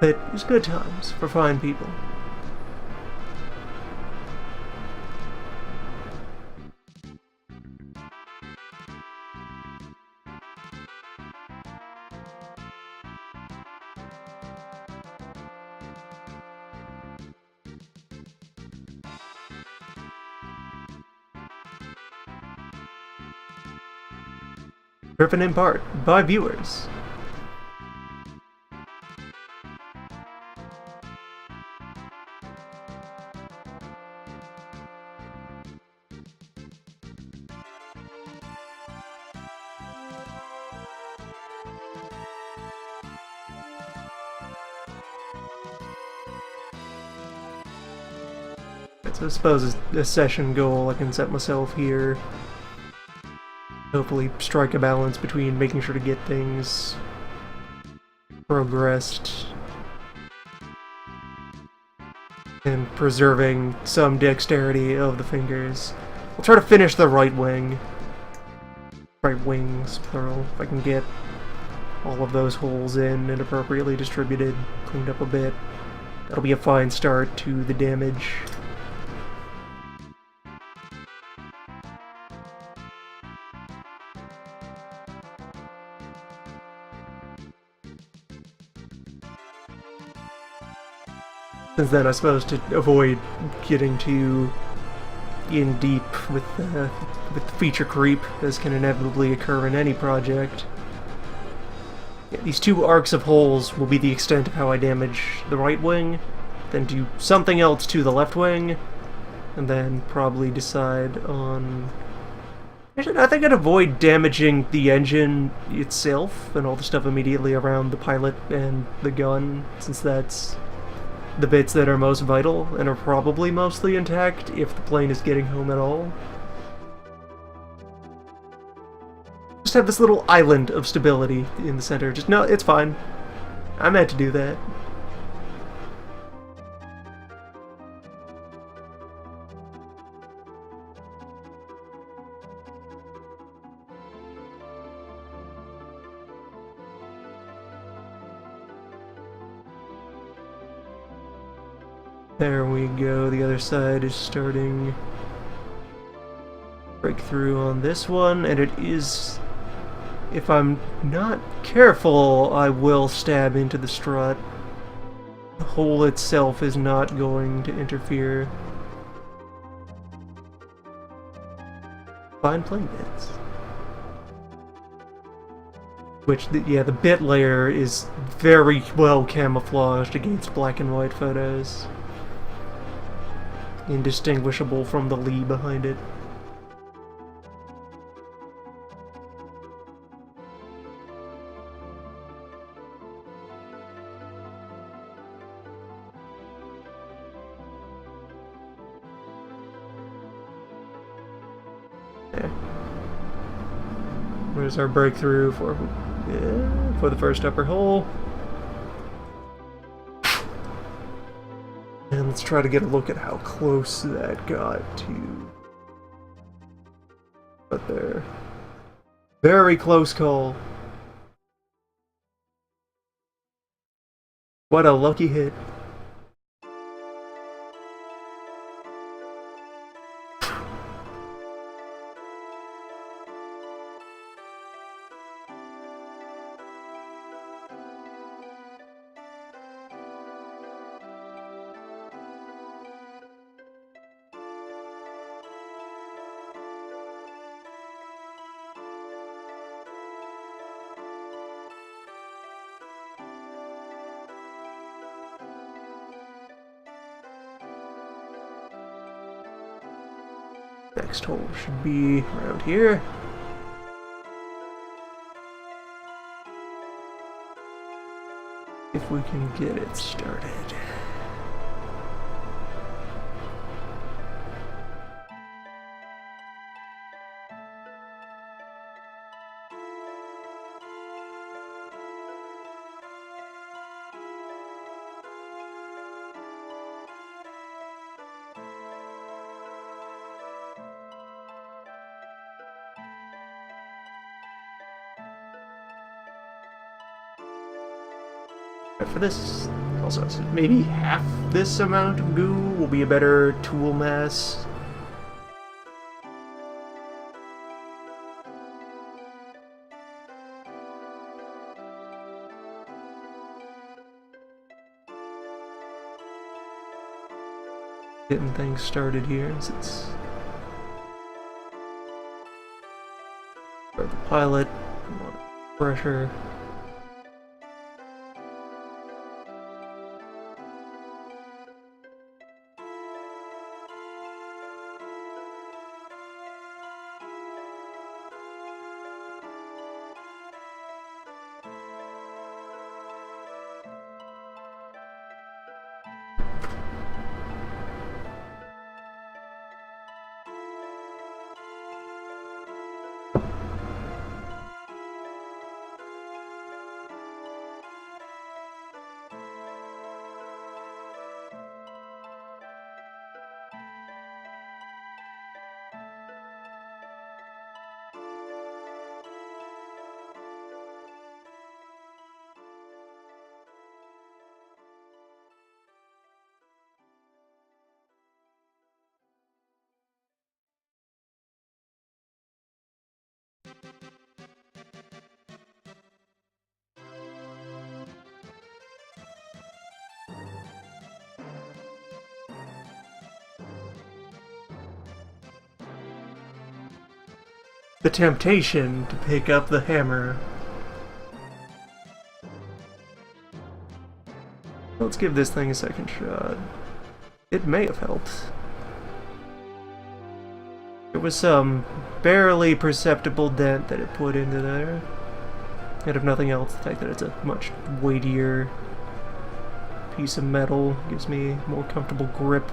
But it's good times for fine people. Driven in part by viewers. So I suppose a session goal I can set myself here. Hopefully strike a balance between making sure to get things progressed and preserving some dexterity of the fingers. I'll try to finish the right wing. Right wings, plural, if I can get all of those holes in and appropriately distributed, cleaned up a bit. That'll be a fine start to the damage. Since then, I'm supposed to avoid getting too in deep with the feature creep, as can inevitably occur in any project. Yeah, these two arcs of holes will be the extent of how I damage the right wing, then do something else to the left wing, and then probably decide on... Actually, I think I'd avoid damaging the engine itself and all the stuff immediately around the pilot and the gun, since that's the bits that are most vital and are probably mostly intact if the plane is getting home at all. Just have this little island of stability in the center. Just, no, it's fine. I meant to do that. There we go, the other side is starting breakthrough on this one, and it is, if I'm not careful, I will stab into the strut. The hole itself is not going to interfere. Fine plane bits. Which, yeah, the bit layer is very well camouflaged against black and white photos. Indistinguishable from the Lee behind it. There. Where's our breakthrough for the first upper hole? And let's try to get a look at how close that got to... But there. Very close call. What a lucky hit. next hole should be around here. If we can get it started. For this, also, so maybe half this amount of goo will be a better tool mass. Getting things started here, since for the pilot, a lot of pressure. The temptation to pick up the hammer. Let's give this thing a second shot. It may have helped. There was some barely perceptible dent that it put into there. And if nothing else, the fact that it's a much weightier piece of metal gives me a more comfortable grip.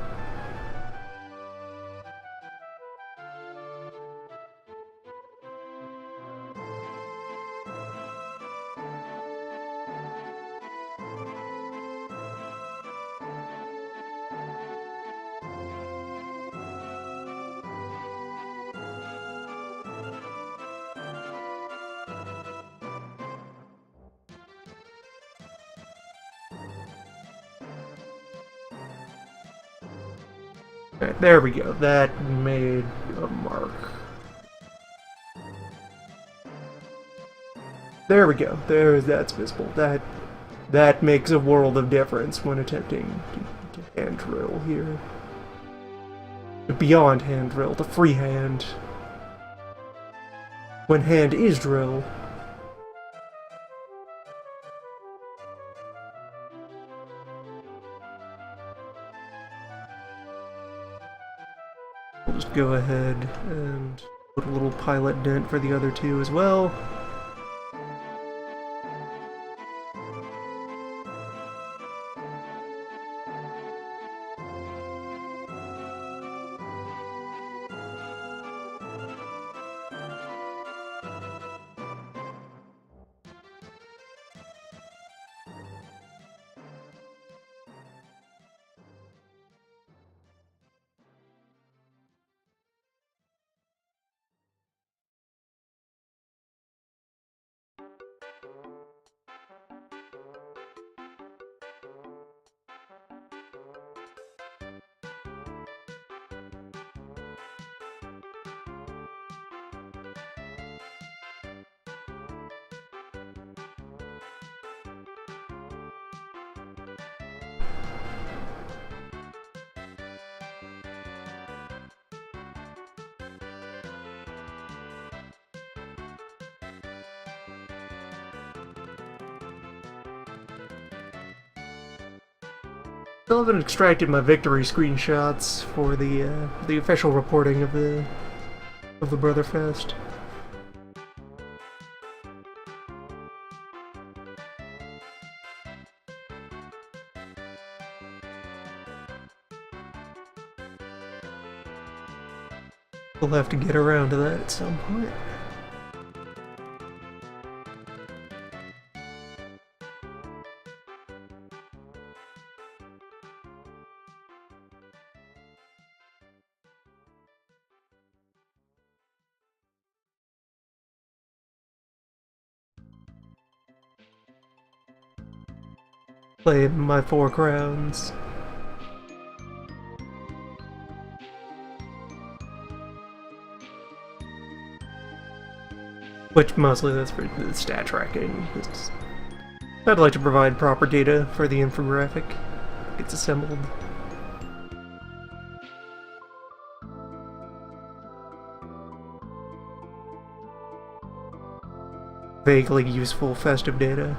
Alright, there we go. That made a mark. There we go. That's visible. That makes a world of difference when attempting to hand drill here. Beyond hand drill, to freehand. When hand is drill. We'll just go ahead and put a little pilot dent for the other two as well. Still haven't extracted my victory screenshots for the official reporting of the of the Brotherfest. We'll have to get around to that at some point. Playing my 4 crowns. Which mostly that's for the stat tracking. I'd like to provide proper data for the infographic. It's assembled. Vaguely useful festive data.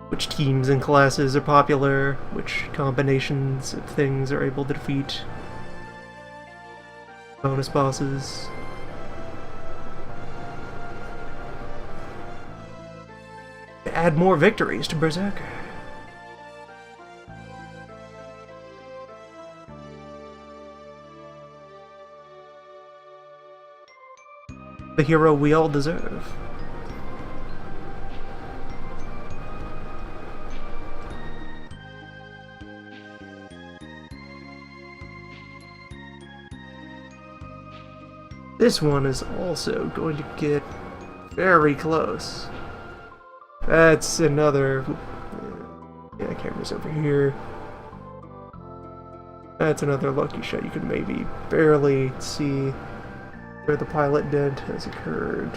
Which teams and classes are popular, which combinations of things are able to defeat bonus bosses. Add more victories to Berserker. The hero we all deserve. This one is also going to get very close. That's another... Yeah, camera's over here. That's another lucky shot. You can maybe barely see where the pilot dent has occurred.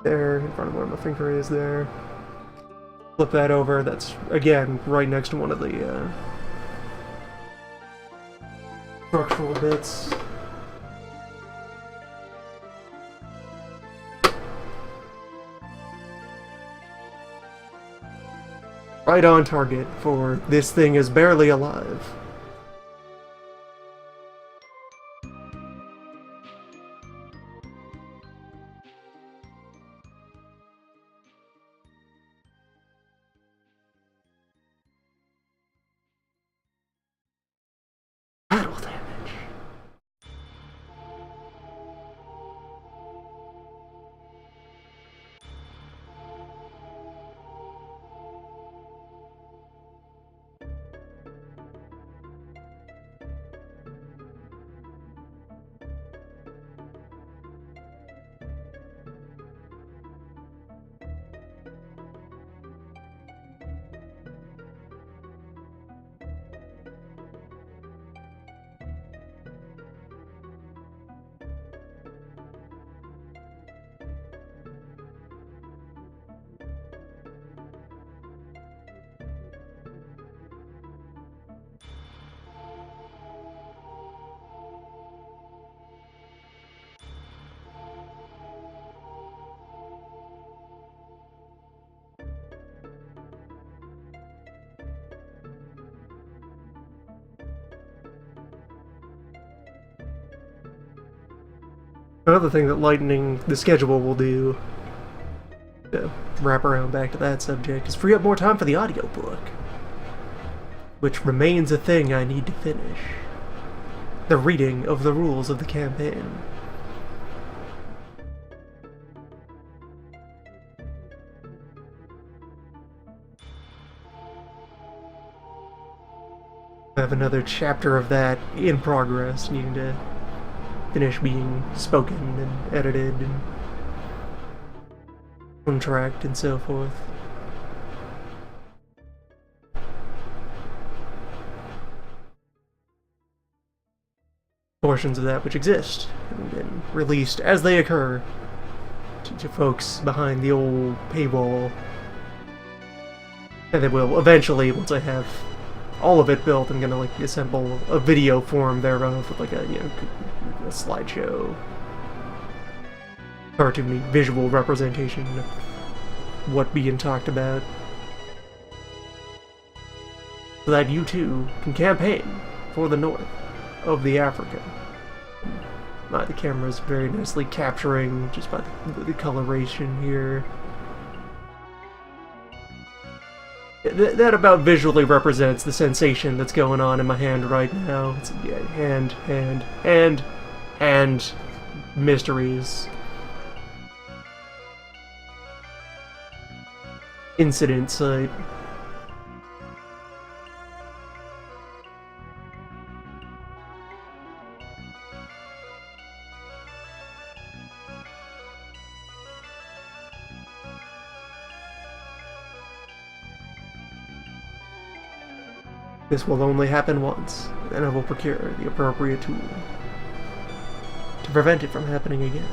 There, in front of where my finger is there. Flip that over. That's, again, right next to one of the structural bits. Right on target for this thing is barely alive. Battle damage. Another thing that lightening the schedule will do, to wrap around back to that subject, is free up more time for the audiobook, which remains a thing I need to finish. The reading of the rules of the campaign. I have another chapter of that in progress, needing to finish being spoken and edited and contract and so forth. Portions of that which exist and been released as they occur to folks behind the old paywall, and they will eventually, once I have all of it built, I'm gonna like assemble a video form thereof with like a, you know, a slideshow, cartoony visual representation of what being talked about. so that you too can campaign for the north of the Africa. The camera is very nicely capturing just by the coloration here. That about visually represents the sensation that's going on in my hand right now. It's hand mysteries. Incident site. This will only happen once, and I will procure the appropriate tool to prevent it from happening again.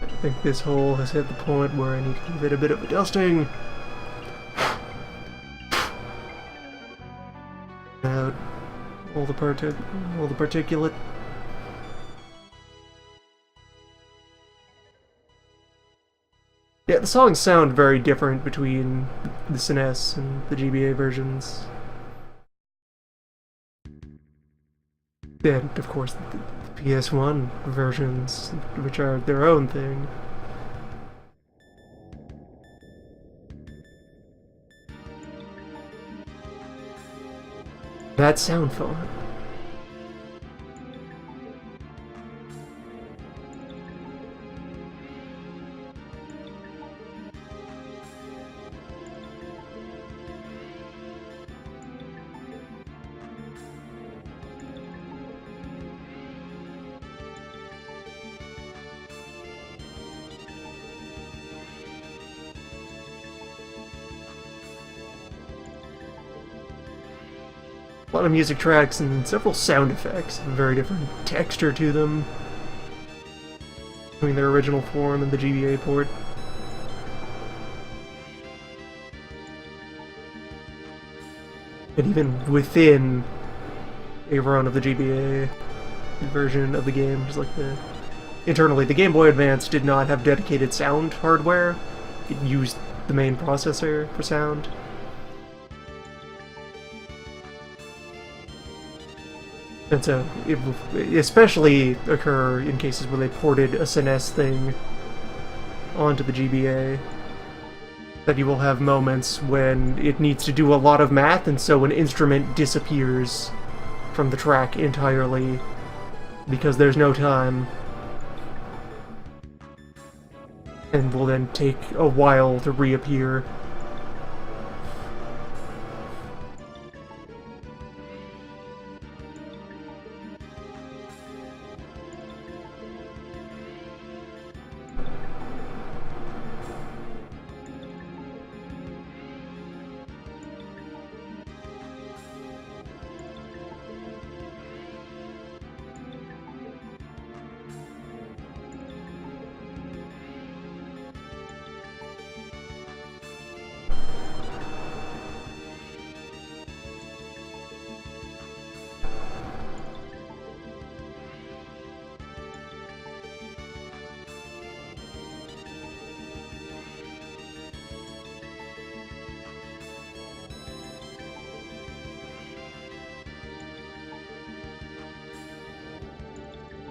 I think this hole has hit the point where I need to give it a bit of a dusting. Out all the particulate. Yeah, the songs sound very different between the SNES and the GBA versions. And, of course, the PS1 versions, which are their own thing. That sound font. A lot of music tracks and several sound effects have a very different texture to them between their original form and the GBA port. And even within a run of the GBA version of the game, just like internally, the Game Boy Advance did not have dedicated sound hardware. It used the main processor for sound. And so, it will especially occur in cases where they ported a SNES thing onto the GBA, that you will have moments when it needs to do a lot of math, and so an instrument disappears from the track entirely because there's no time, and will then take a while to reappear.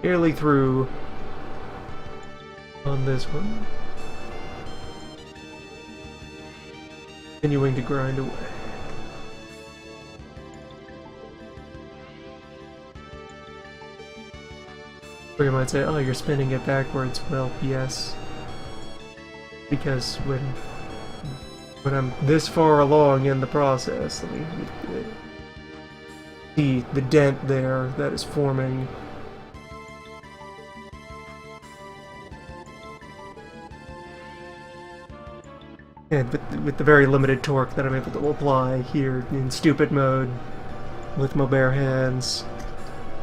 Nearly through on this one. Continuing to grind away. Or you might say, oh, you're spinning it backwards. Well, yes. because when I'm this far along in the process, let me see the dent there that is forming. And with the very limited torque that I'm able to apply here in stupid mode with my bare hands,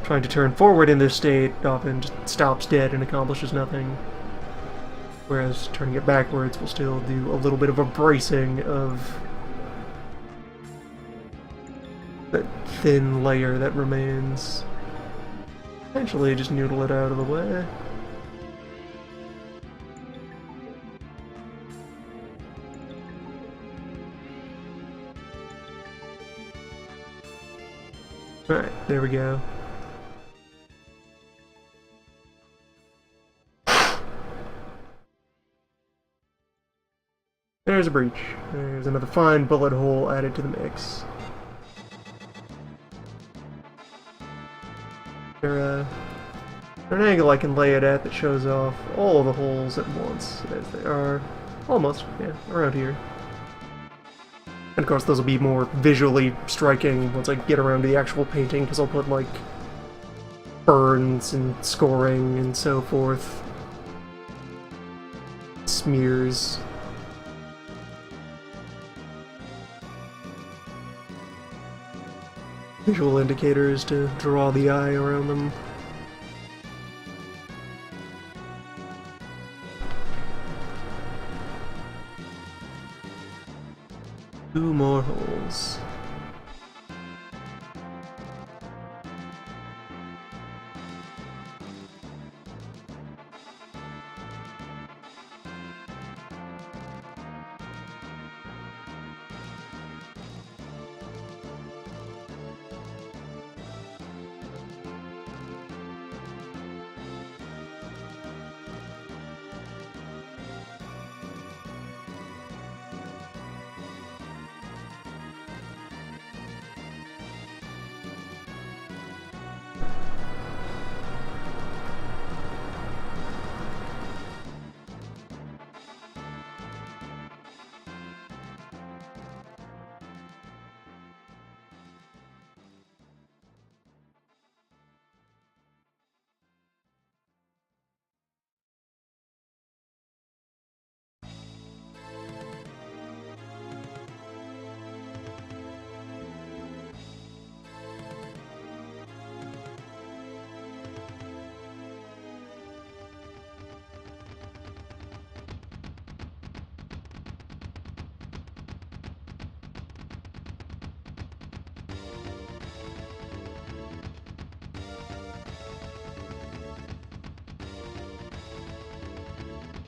trying to turn forward in this state often just stops dead and accomplishes nothing. Whereas turning it backwards will still do a little bit of a bracing of that thin layer that remains. Eventually just noodle it out of the way. Alright, there we go. There's a breach. There's another fine bullet hole added to the mix. There's an angle I can lay it at that shows off all the holes at once, as they are almost, yeah, around here. And of course those will be more visually striking once I get around to the actual painting, because I'll put, like, burns and scoring and so forth. Smears. Visual indicators to draw the eye around them. Two more holes.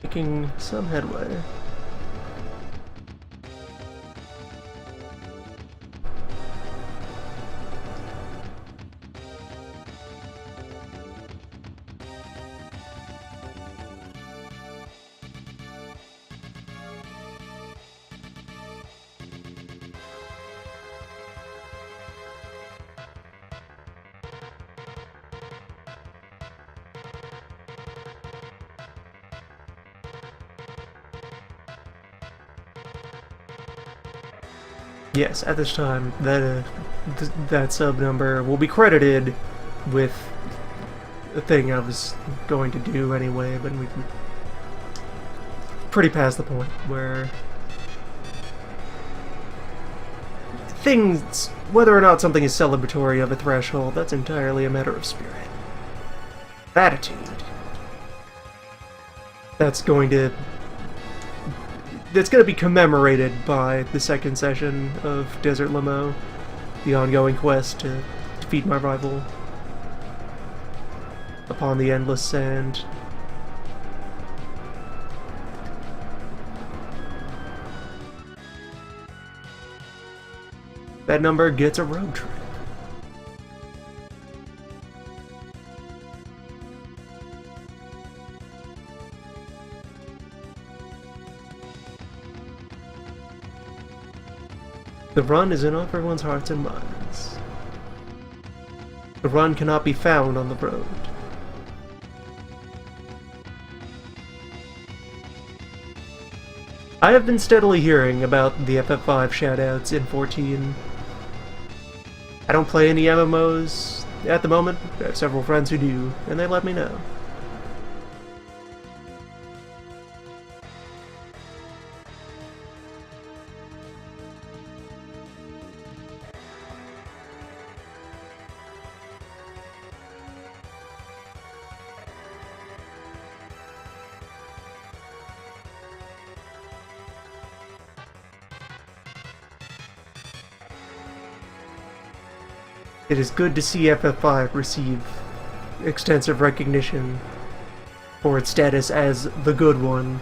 Making some headway. Yes, at this time, that sub number will be credited with a thing I was going to do anyway, but we're pretty past the point where things, whether or not something is celebratory of a threshold, that's entirely a matter of spirit. Attitude. That's going to be commemorated by the second session of Desert Limo, the ongoing quest to defeat my rival upon the endless sand. That number gets a road trip. The run is in everyone's hearts and minds. The run cannot be found on the road. I have been steadily hearing about the FF5 shoutouts in 14. I don't play any MMOs at the moment. I have several friends who do, and they let me know. It is good to see FF5 receive extensive recognition for its status as the good one.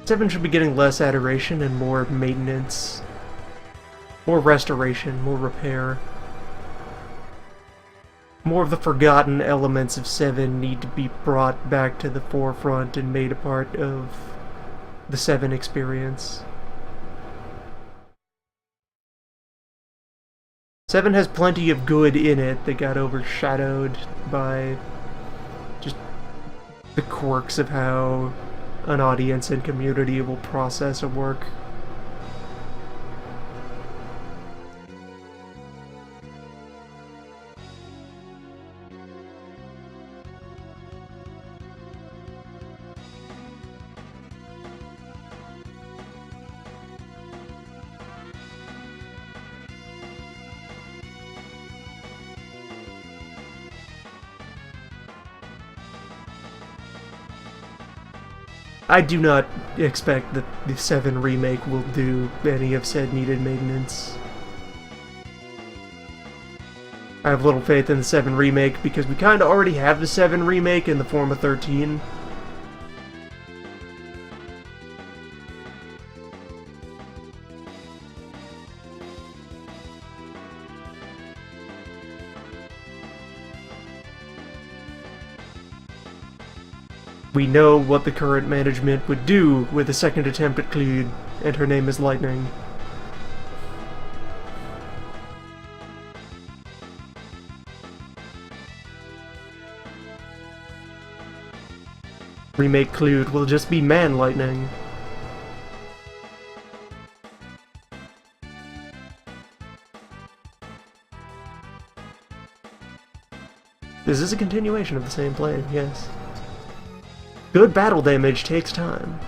Seven should be getting less adoration and more maintenance. More restoration, more repair. More of the forgotten elements of 7 need to be brought back to the forefront and made a part of the 7 experience. 7 has plenty of good in it that got overshadowed by just the quirks of how an audience and community will process a work. I do not expect that the 7 remake will do any of said needed maintenance. I have little faith in the 7 remake because we kinda already have the 7 remake in the form of 13. We know what the current management would do with a second attempt at Cleed, and her name is Lightning. Remake Clued will just be Man Lightning. This is a continuation of the same plan, yes. Good battle damage takes time.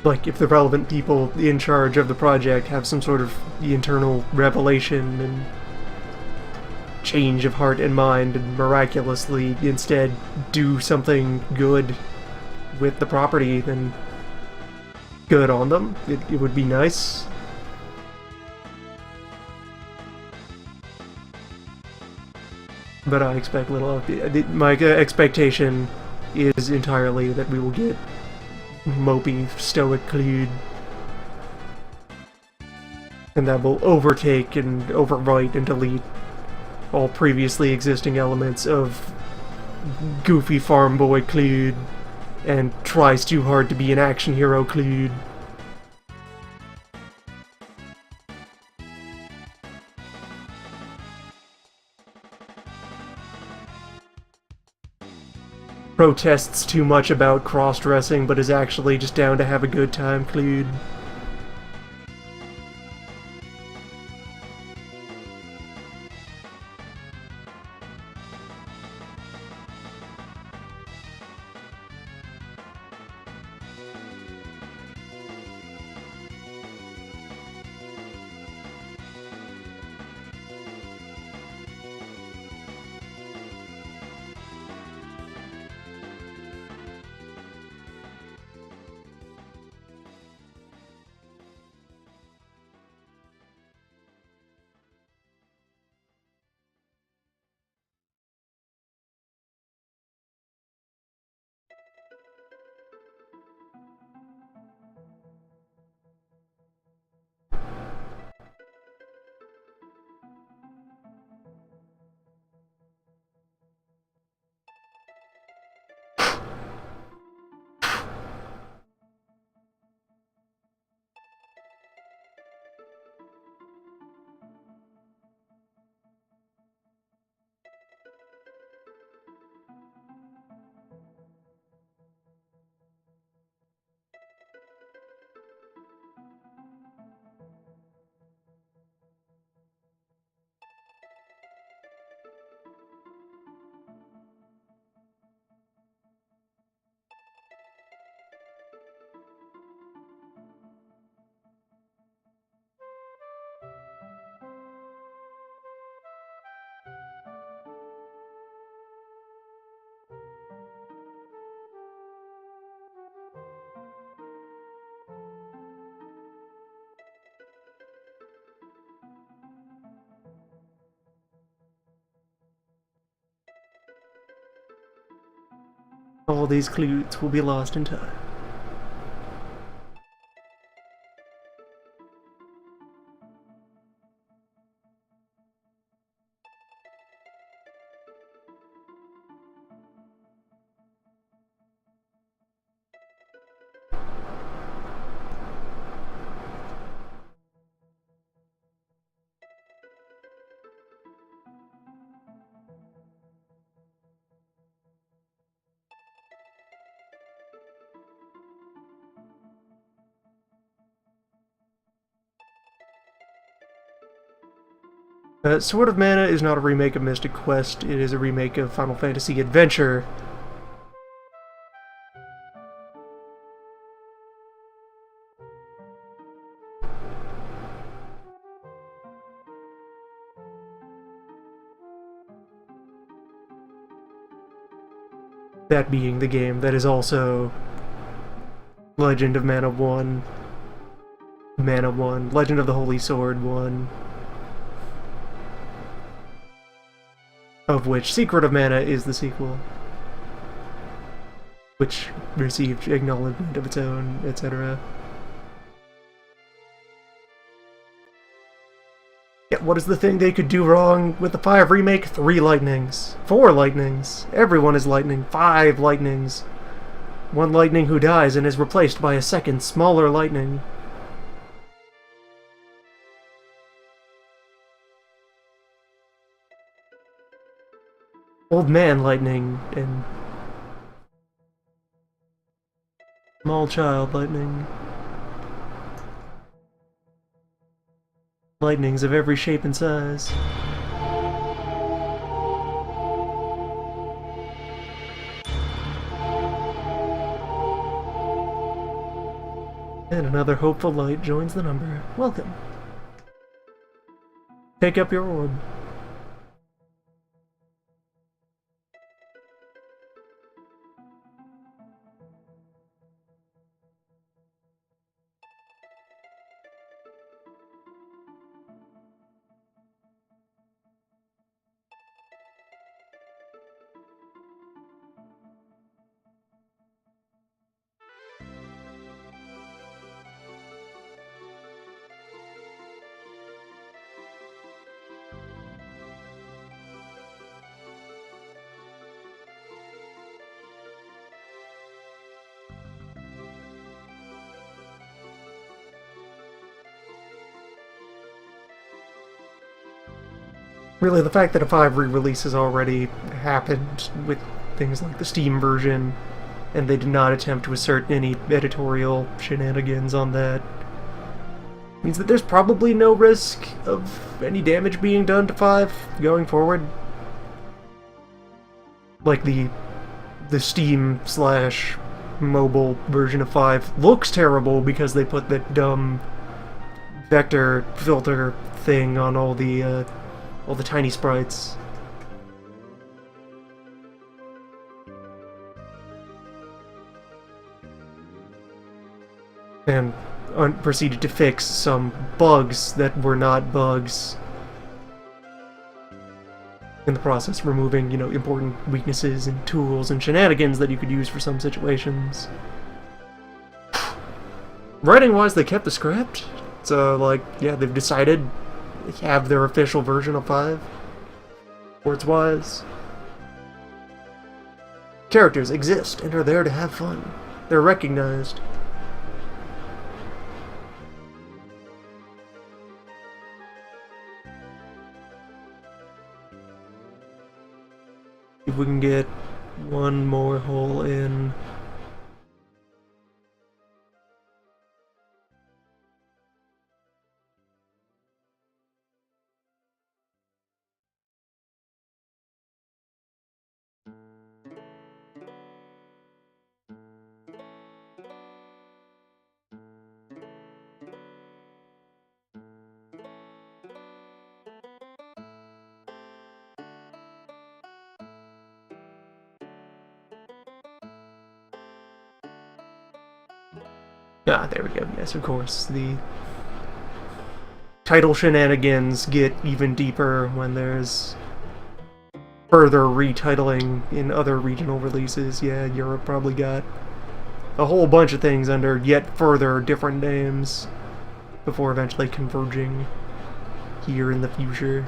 Like, if the relevant people in charge of the project have some sort of internal revelation and change of heart and mind and miraculously instead do something good with the property, then good on them. It would be nice. But I expect little. My expectation is entirely that we will get mopey, stoic Clued, and that will overtake and overwrite and delete all previously existing elements of goofy farm boy Clued and tries too hard to be an action hero Clued. Protests too much about cross-dressing but is actually just down to have a good time Clued. All these clues will be lost in time. Sword of Mana is not a remake of Mystic Quest, it is a remake of Final Fantasy Adventure. That being the game that is also Legend of Mana 1, Mana 1, Legend of the Holy Sword 1, of which Secret of Mana is the sequel, which received acknowledgement of its own, etc. Yeah, what is the thing they could do wrong with the 5 remake? 3 lightnings. 4 lightnings. Everyone is lightning. 5 lightnings. 1 lightning who dies and is replaced by a second, smaller lightning. Old man lightning and small child lightning. Lightnings of every shape and size. And another hopeful light joins the number. Welcome. Take up your orb. Really, the fact that a 5 re-release has already happened with things like the Steam version, and they did not attempt to assert any editorial shenanigans on that, means that there's probably no risk of any damage being done to 5 going forward. Like the Steam slash mobile version of 5 looks terrible because they put that dumb vector filter thing on all the tiny sprites. And proceeded to fix some bugs that were not bugs. In the process, removing, important weaknesses and tools and shenanigans that you could use for some situations. Writing-wise, they kept the script. So, yeah, they've decided they have their official version of 5. Words-wise. Characters exist and are there to have fun. They're recognized. If we can get one more hole in. Ah, there we go. Yes, of course. The title shenanigans get even deeper when there's further retitling in other regional releases. Yeah, Europe probably got a whole bunch of things under yet further different names before eventually converging here in the future.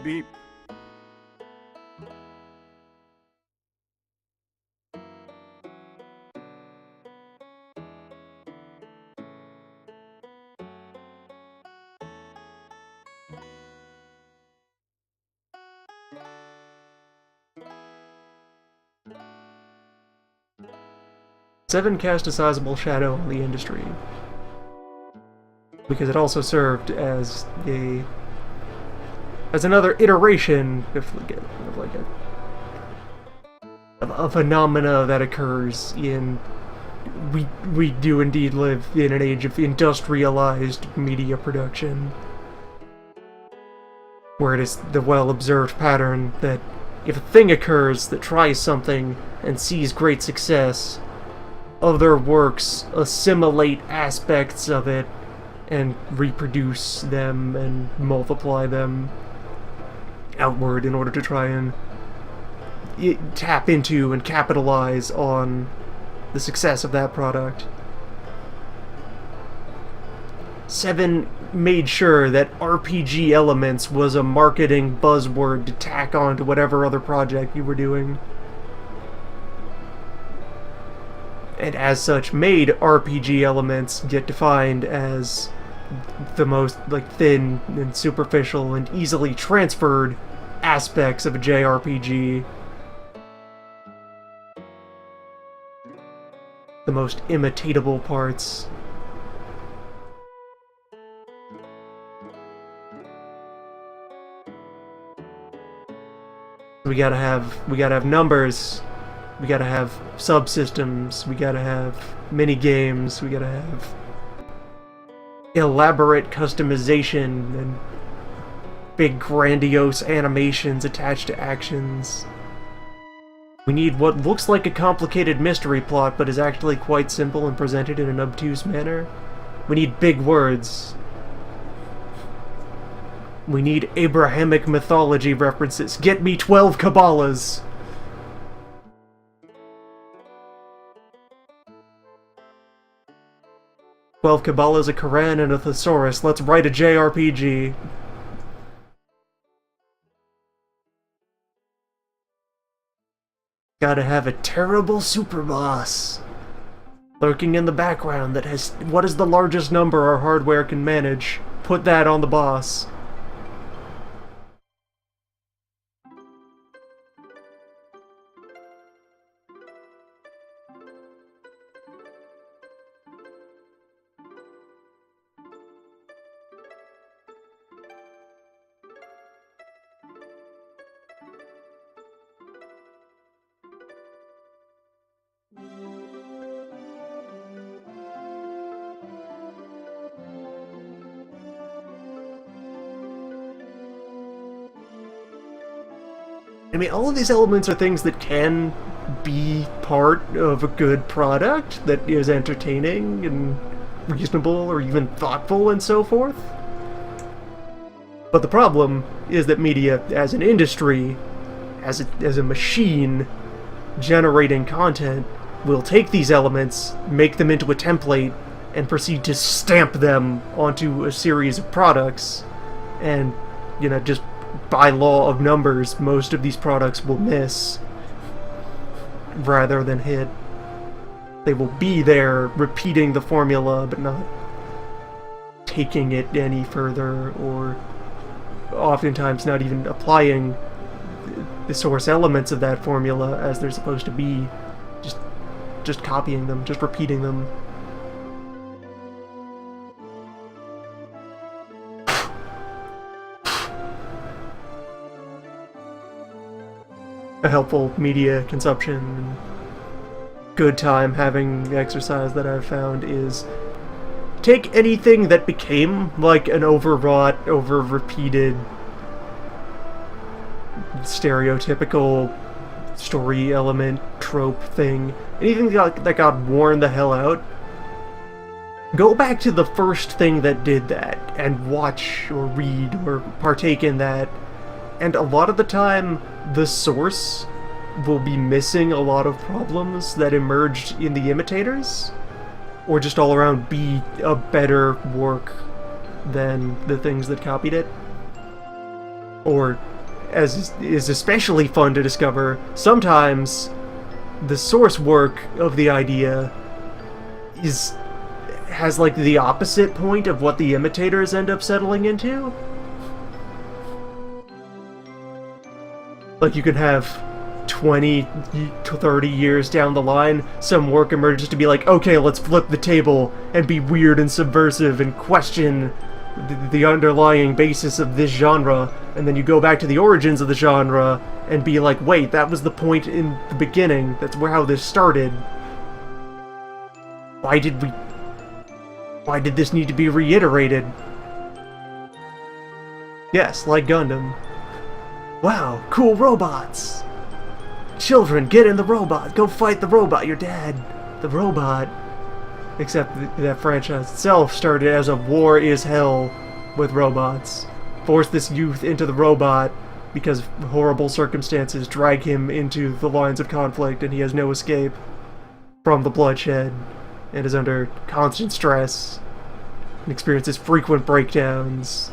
Beep. Seven cast a sizable shadow on the industry, because it also served as another iteration of a phenomena that occurs in. We do indeed live in an age of industrialized media production, where it is the well-observed pattern that if a thing occurs that tries something and sees great success, other works assimilate aspects of it and reproduce them and multiply them outward in order to try and tap into and capitalize on the success of that product. 7 made sure that RPG Elements was a marketing buzzword to tack on to whatever other project you were doing. And as such, made RPG Elements get defined as the most thin and superficial and easily transferred aspects of a JRPG. The most imitatable parts. We gotta have numbers. We gotta have subsystems. We gotta have mini games. We gotta have elaborate customization and big grandiose animations attached to actions. We need what looks like a complicated mystery plot, but is actually quite simple and presented in an obtuse manner. We need big words. We need Abrahamic mythology references. Get me 12 Kabbalahs! "12 Kabbalahs, a Quran, and a thesaurus. Let's write a JRPG." Gotta have a terrible super boss lurking in the background that has what is the largest number our hardware can manage. Put that on the boss. I mean, all of these elements are things that can be part of a good product that is entertaining and reasonable or even thoughtful and so forth. But the problem is that media as an industry, as a machine generating content, will take these elements, make them into a template, and proceed to stamp them onto a series of products, and, you know, just by law of numbers, most of these products will miss rather than hit. They will be there repeating the formula, but not taking it any further, or oftentimes not even applying the source elements of that formula as they're supposed to be. Just copying them, just repeating them. A helpful media consumption, good time having exercise that I've found is take anything that became like an overwrought, over-repeated, stereotypical story element, trope thing, anything that got worn the hell out, go back to the first thing that did that, and watch or read or partake in that, and a lot of the time, the source will be missing a lot of problems that emerged in the imitators, or just all around be a better work than the things that copied it. Or, as is especially fun to discover, sometimes the source work of the idea has like the opposite point of what the imitators end up settling into. Like, you could have 20 to 30 years down the line, some work emerges to be like, okay, let's flip the table and be weird and subversive and question the underlying basis of this genre, and then you go back to the origins of the genre and be like, wait, that was the point in the beginning, that's how this started. Why did this need to be reiterated? Yes, like Gundam. Wow, cool robots! Children, get in the robot! Go fight the robot, your dad! The robot. Except that franchise itself started as a war is hell with robots. Force this youth into the robot because horrible circumstances drag him into the lines of conflict and he has no escape from the bloodshed and is under constant stress and experiences frequent breakdowns.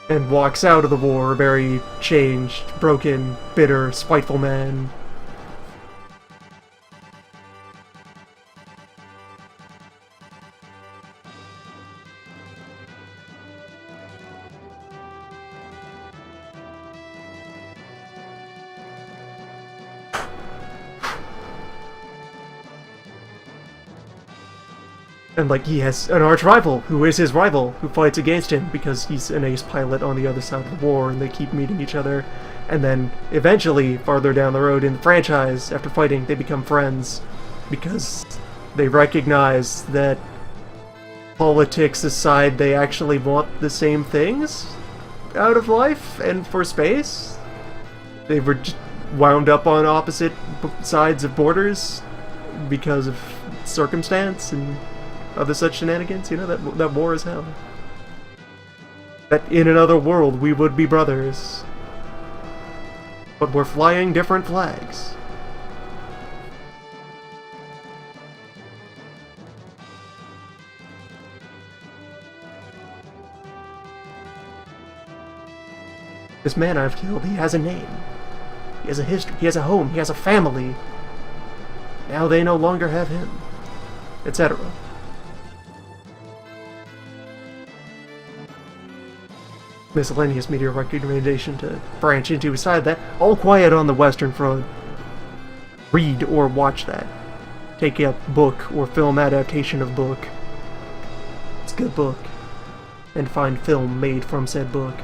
And walks out of the war a very changed, broken, bitter, spiteful man. And, like, he has an arch-rival, who is his rival, who fights against him because he's an ace pilot on the other side of the war, and they keep meeting each other. And then, eventually, farther down the road in the franchise, after fighting, they become friends because they recognize that politics aside, they actually want the same things out of life and for space. They were just wound up on opposite sides of borders because of circumstance and other such shenanigans. You know, that war is hell. That in another world we would be brothers. But we're flying different flags. This man I've killed, he has a name. He has a history, he has a home, he has a family. Now they no longer have him. Etc. Miscellaneous media recommendation to branch into aside that. All Quiet on the Western Front. Read or watch that. Take a book or film adaptation of book. It's a good book. And find film made from said book.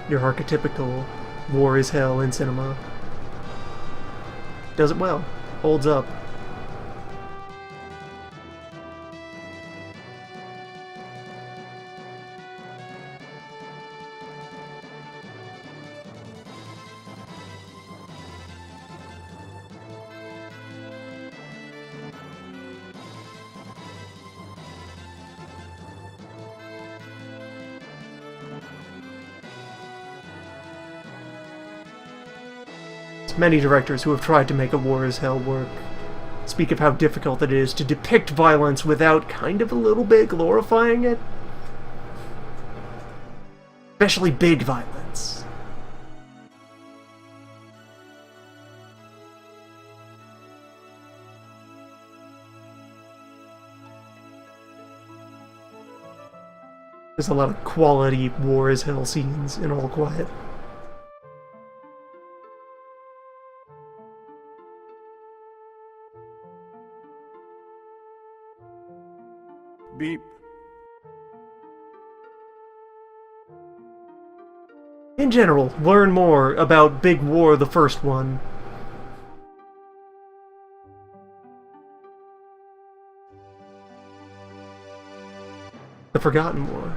Your archetypical war is hell in cinema. Does it well. Holds up. Many directors who have tried to make a war is hell work speak of how difficult it is to depict violence without kind of a little bit glorifying it. Especially big violence. There's a lot of quality war is hell scenes in All Quiet. Beep. In general, learn more about Big War, the first one. The Forgotten War.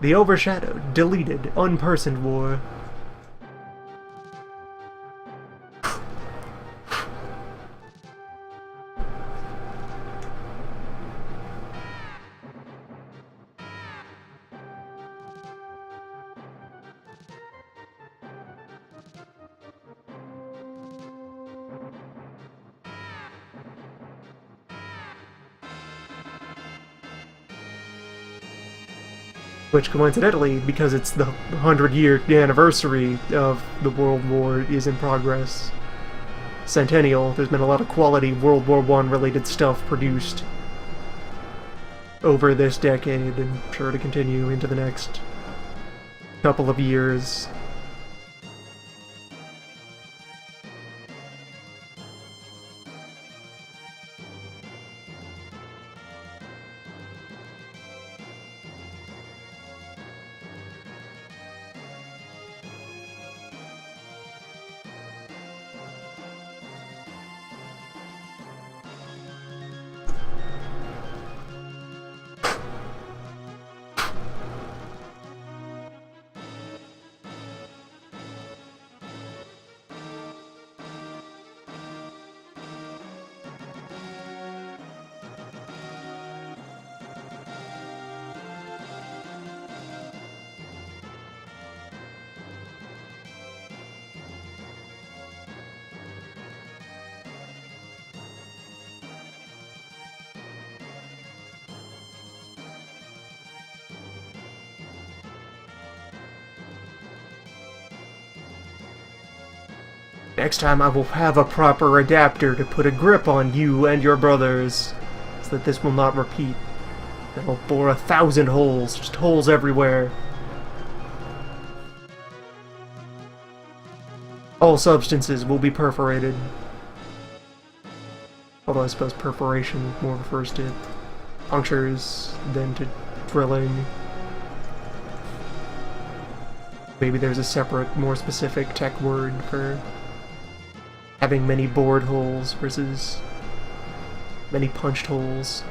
The overshadowed, deleted, unpersoned war. Which, coincidentally, because it's the 100-year anniversary of the World War is in progress. Centennial, there's been a lot of quality World War I related stuff produced over this decade, and sure to continue into the next couple of years. Next time I will have a proper adapter to put a grip on you and your brothers, so that this will not repeat. It will bore 1,000 holes, just holes everywhere. All substances will be perforated. Although I suppose perforation more refers to punctures than to drilling. Maybe there's a separate, more specific tech word for having many bored holes versus many punched holes.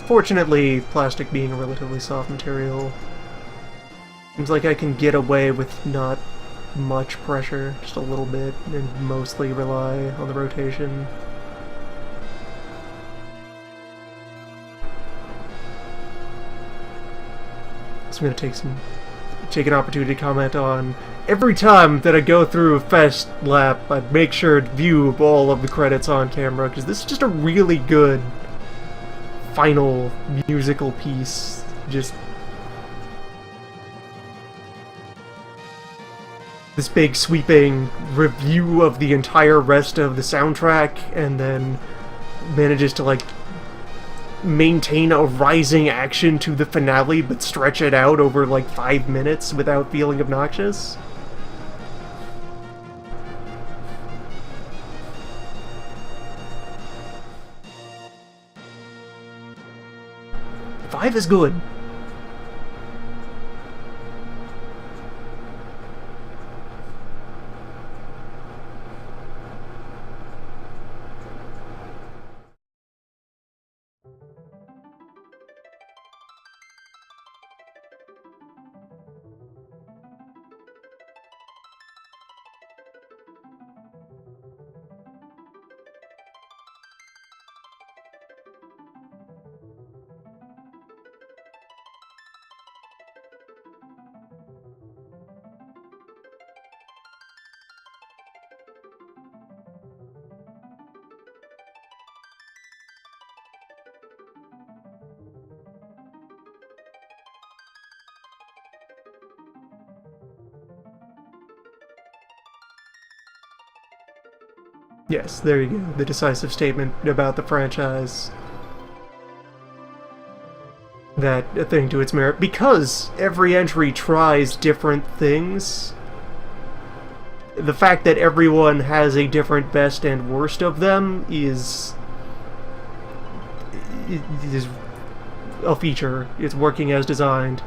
Fortunately, plastic being a relatively soft material, seems like I can get away with not much pressure, just a little bit, and mostly rely on the rotation. So I'm gonna take an opportunity to comment on every time that I go through a fast lap, I make sure to view all of the credits on camera, because this is just a really good final musical piece. Just this big sweeping review of the entire rest of the soundtrack, and then manages to like maintain a rising action to the finale but stretch it out over like 5 minutes without feeling obnoxious. Five is good. Yes, there you go. The decisive statement about the franchise. That a thing to its merit. Because every entry tries different things, the fact that everyone has a different best and worst of them is a feature. It's working as designed.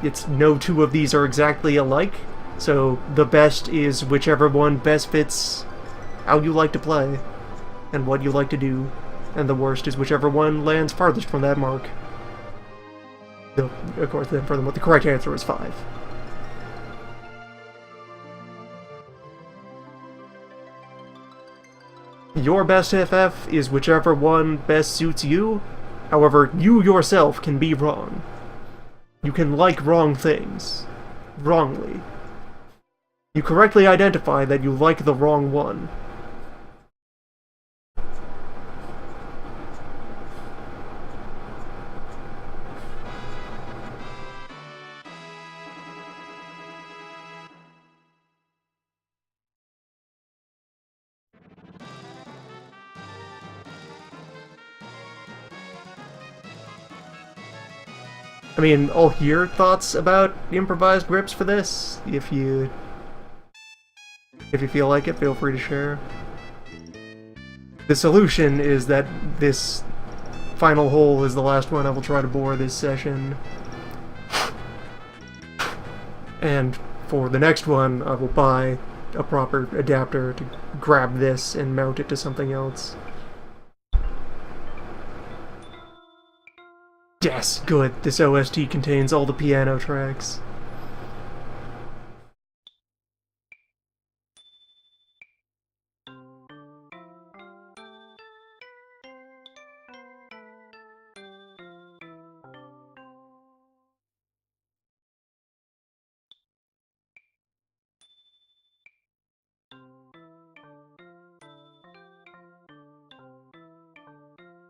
It's no two of these are exactly alike, so the best is whichever one best fits how you like to play and what you like to do, and the worst is whichever one lands farthest from that mark. So, of course, then furthermore, the correct answer is 5. Your best FF is whichever one best suits you. However, you yourself can be wrong. You can like wrong things. Wrongly. You correctly identify that you like the wrong one. I mean, I'll hear thoughts about improvised grips for this. If you feel like it, feel free to share. The solution is that this final hole is the last one I will try to bore this session. And for the next one, I will buy a proper adapter to grab this and mount it to something else. Yes, good. This OST contains all the piano tracks.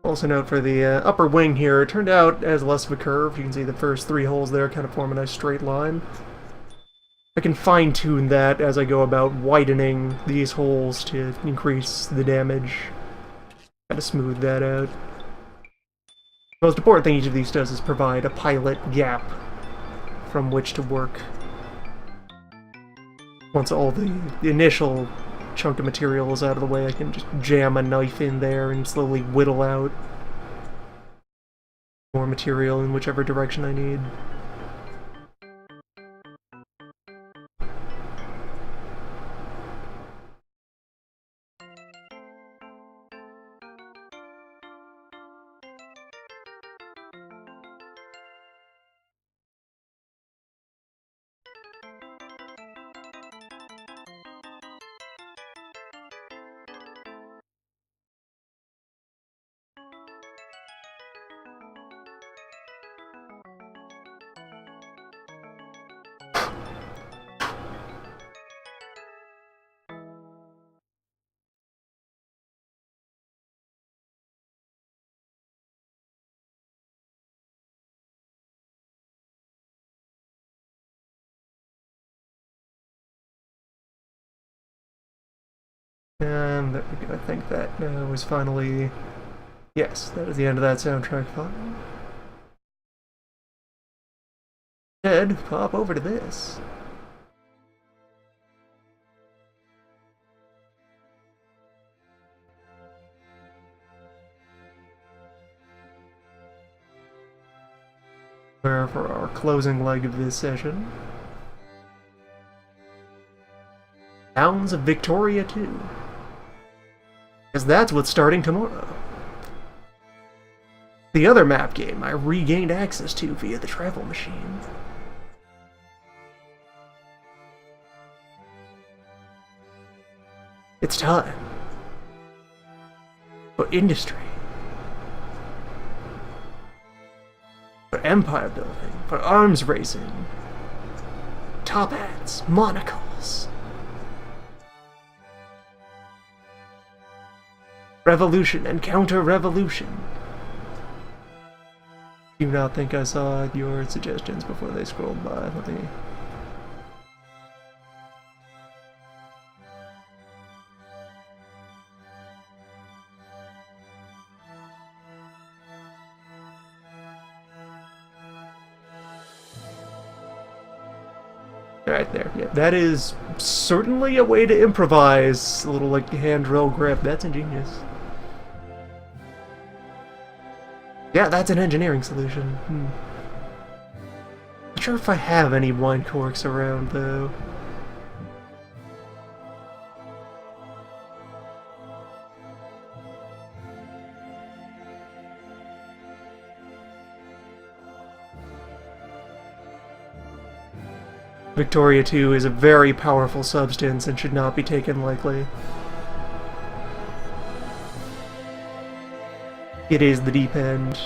Also note for the upper wing here, it turned out as less of a curve. You can see the first 3 holes there kind of form a nice straight line. I can fine-tune that as I go about widening these holes to increase the damage. Gotta smooth that out. The most important thing each of these does is provide a pilot gap from which to work. Once all the initial chunk of material is out of the way, I can just jam a knife in there and slowly whittle out more material in whichever direction I need. And there we go. I think that was finally... Yes, that is the end of that soundtrack file. Ed, pop over to this. Where for our closing leg of this session. Sounds of Victoria 2. Because that's what's starting tomorrow. The other map game I regained access to via the travel machine. It's time for industry, for empire building, for arms racing, top hats, monocles. Revolution and counter-revolution. Do not think I saw your suggestions before they scrolled by. Let me... Right there. Yeah, that is certainly a way to improvise. A little like hand drill grip. That's ingenious. Yeah, that's an engineering solution. Not sure if I have any wine corks around, though. Victoria 2 is a very powerful substance and should not be taken lightly. It is the deep end.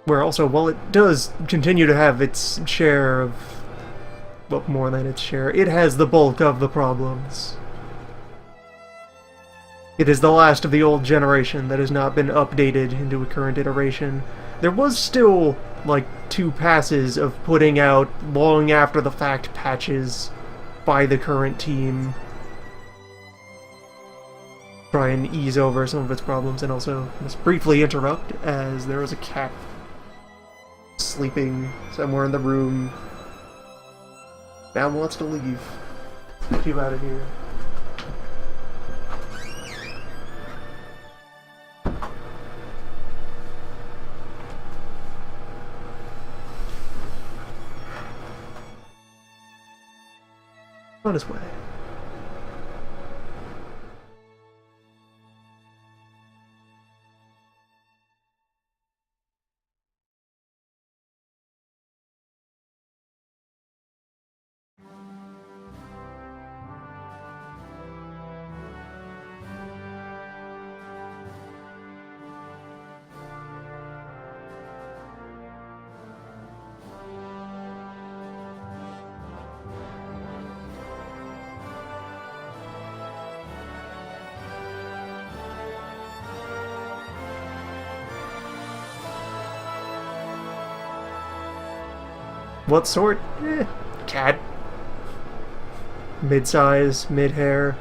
Where also, while it does continue to have its share of... well, more than its share, it has the bulk of the problems. It is the last of the old generation that has not been updated into a current iteration. There was still, like, 2 passes of putting out long after the fact patches by the current team try and ease over some of its problems, and also just briefly interrupt as there was a cat sleeping somewhere in the room. Now wants to leave. Get you out of here. On his way. What sort? Cat. Mid-size, mid-hair.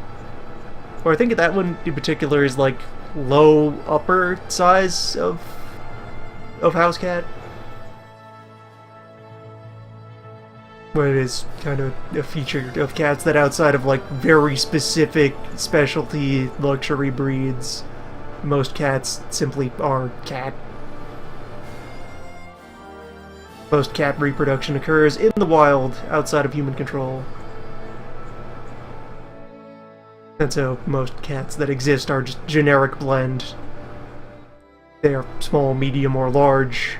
Or I think that one in particular is like low upper size of house cat. Where it is kind of a feature of cats that outside of like very specific specialty luxury breeds, most cats simply are cat. Most cat reproduction occurs in the wild, outside of human control. And so, most cats that exist are just generic blend. They are small, medium, or large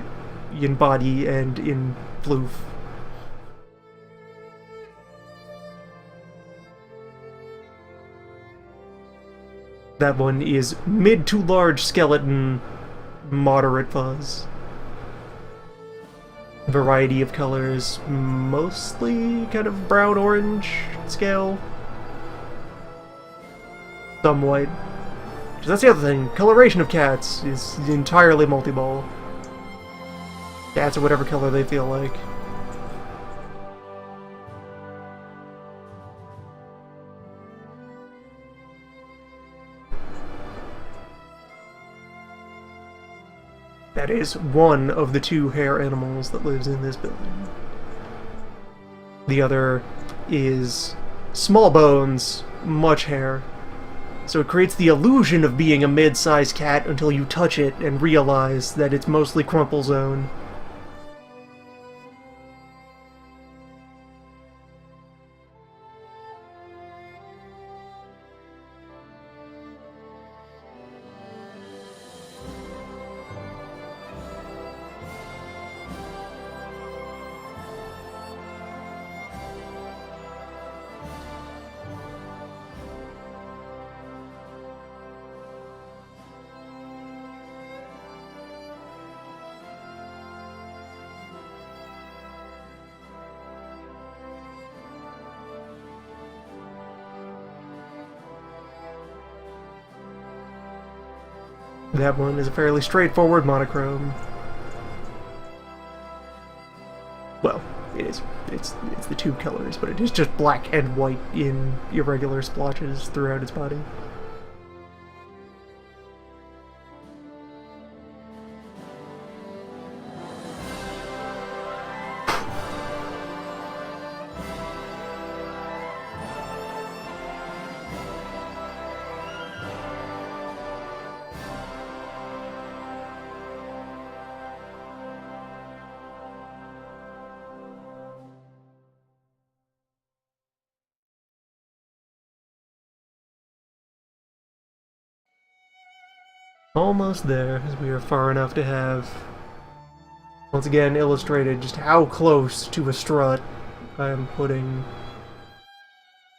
in body and in floof. That one is mid to large skeleton, moderate fuzz. Variety of colors, mostly kind of brown-orange scale. Some white. Because that's the other thing, coloration of cats is entirely multi-ball. Cats are whatever color they feel like. That is one of the two hair animals that lives in this building. The other is small bones, much hair. So it creates the illusion of being a mid-sized cat until you touch it and realize that it's mostly crumple zone. That one is a fairly straightforward monochrome. Well, it is. It's the two colors, but it is just black and white in irregular splotches throughout its body. Almost there, as we are far enough to have, once again, illustrated just how close to a strut I am putting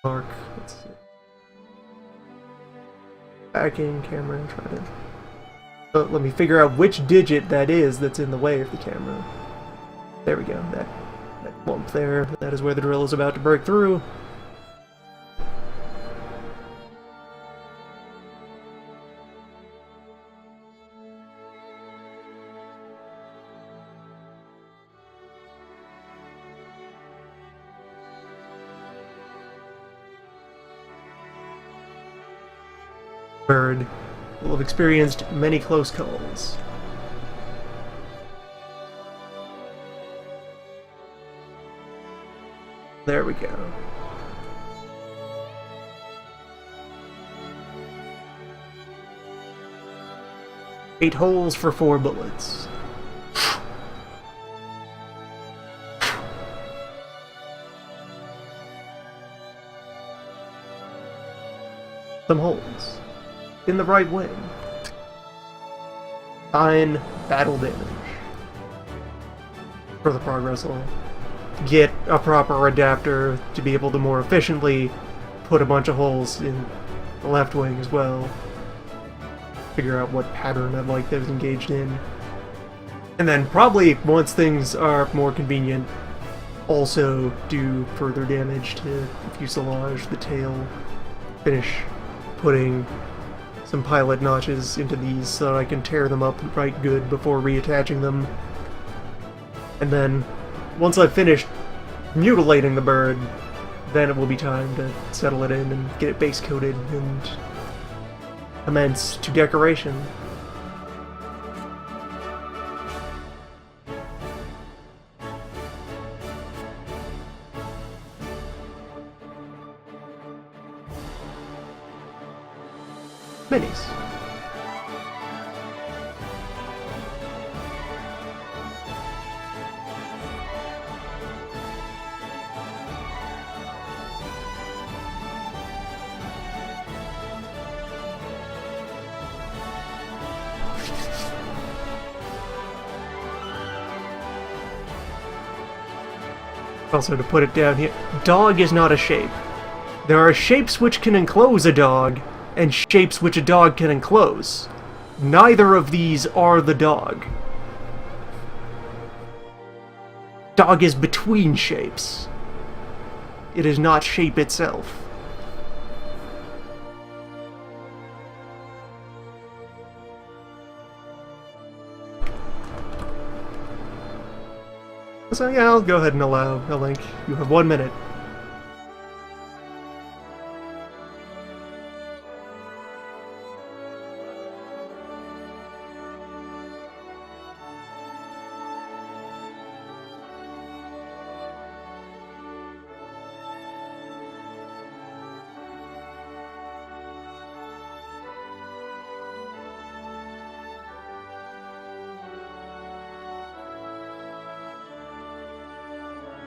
Mark. Let's see. Backing camera, try to... let me figure out which digit that is that's in the way of the camera. There we go, that lump there, that is where the drill is about to break through. bird will have experienced many close calls. There we go. Eight holes for 4 bullets. Some holes. In the right wing. 9 battle damage. For the progress hole. Get a proper adapter to be able to more efficiently put a bunch of holes in the left wing as well. Figure out what pattern I'd like those engaged in. And then probably, once things are more convenient, also do further damage to the fuselage, the tail. Finish putting some pilot notches into these so that I can tear them up right good before reattaching them. And then, once I've finished mutilating the bird, then it will be time to settle it in and get it base coated and commence to decoration. Minis. Also, to put it down here, dog is not a shape. There are shapes which can enclose a dog, and shapes which a dog can enclose. Neither of these are the dog. Dog is between shapes. It is not shape itself. So yeah, I'll go ahead and allow a link. You have 1 minute.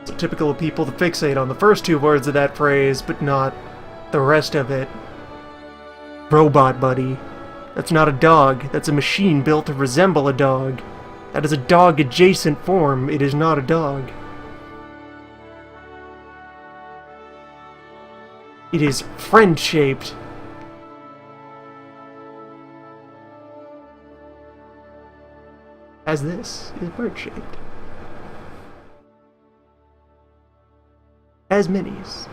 So typical of people to fixate on the first 2 words of that phrase, but not the rest of it. Robot buddy. That's not a dog. That's a machine built to resemble a dog. That is a dog-adjacent form. It is not a dog. It is friend-shaped. As this is bird-shaped. As minis.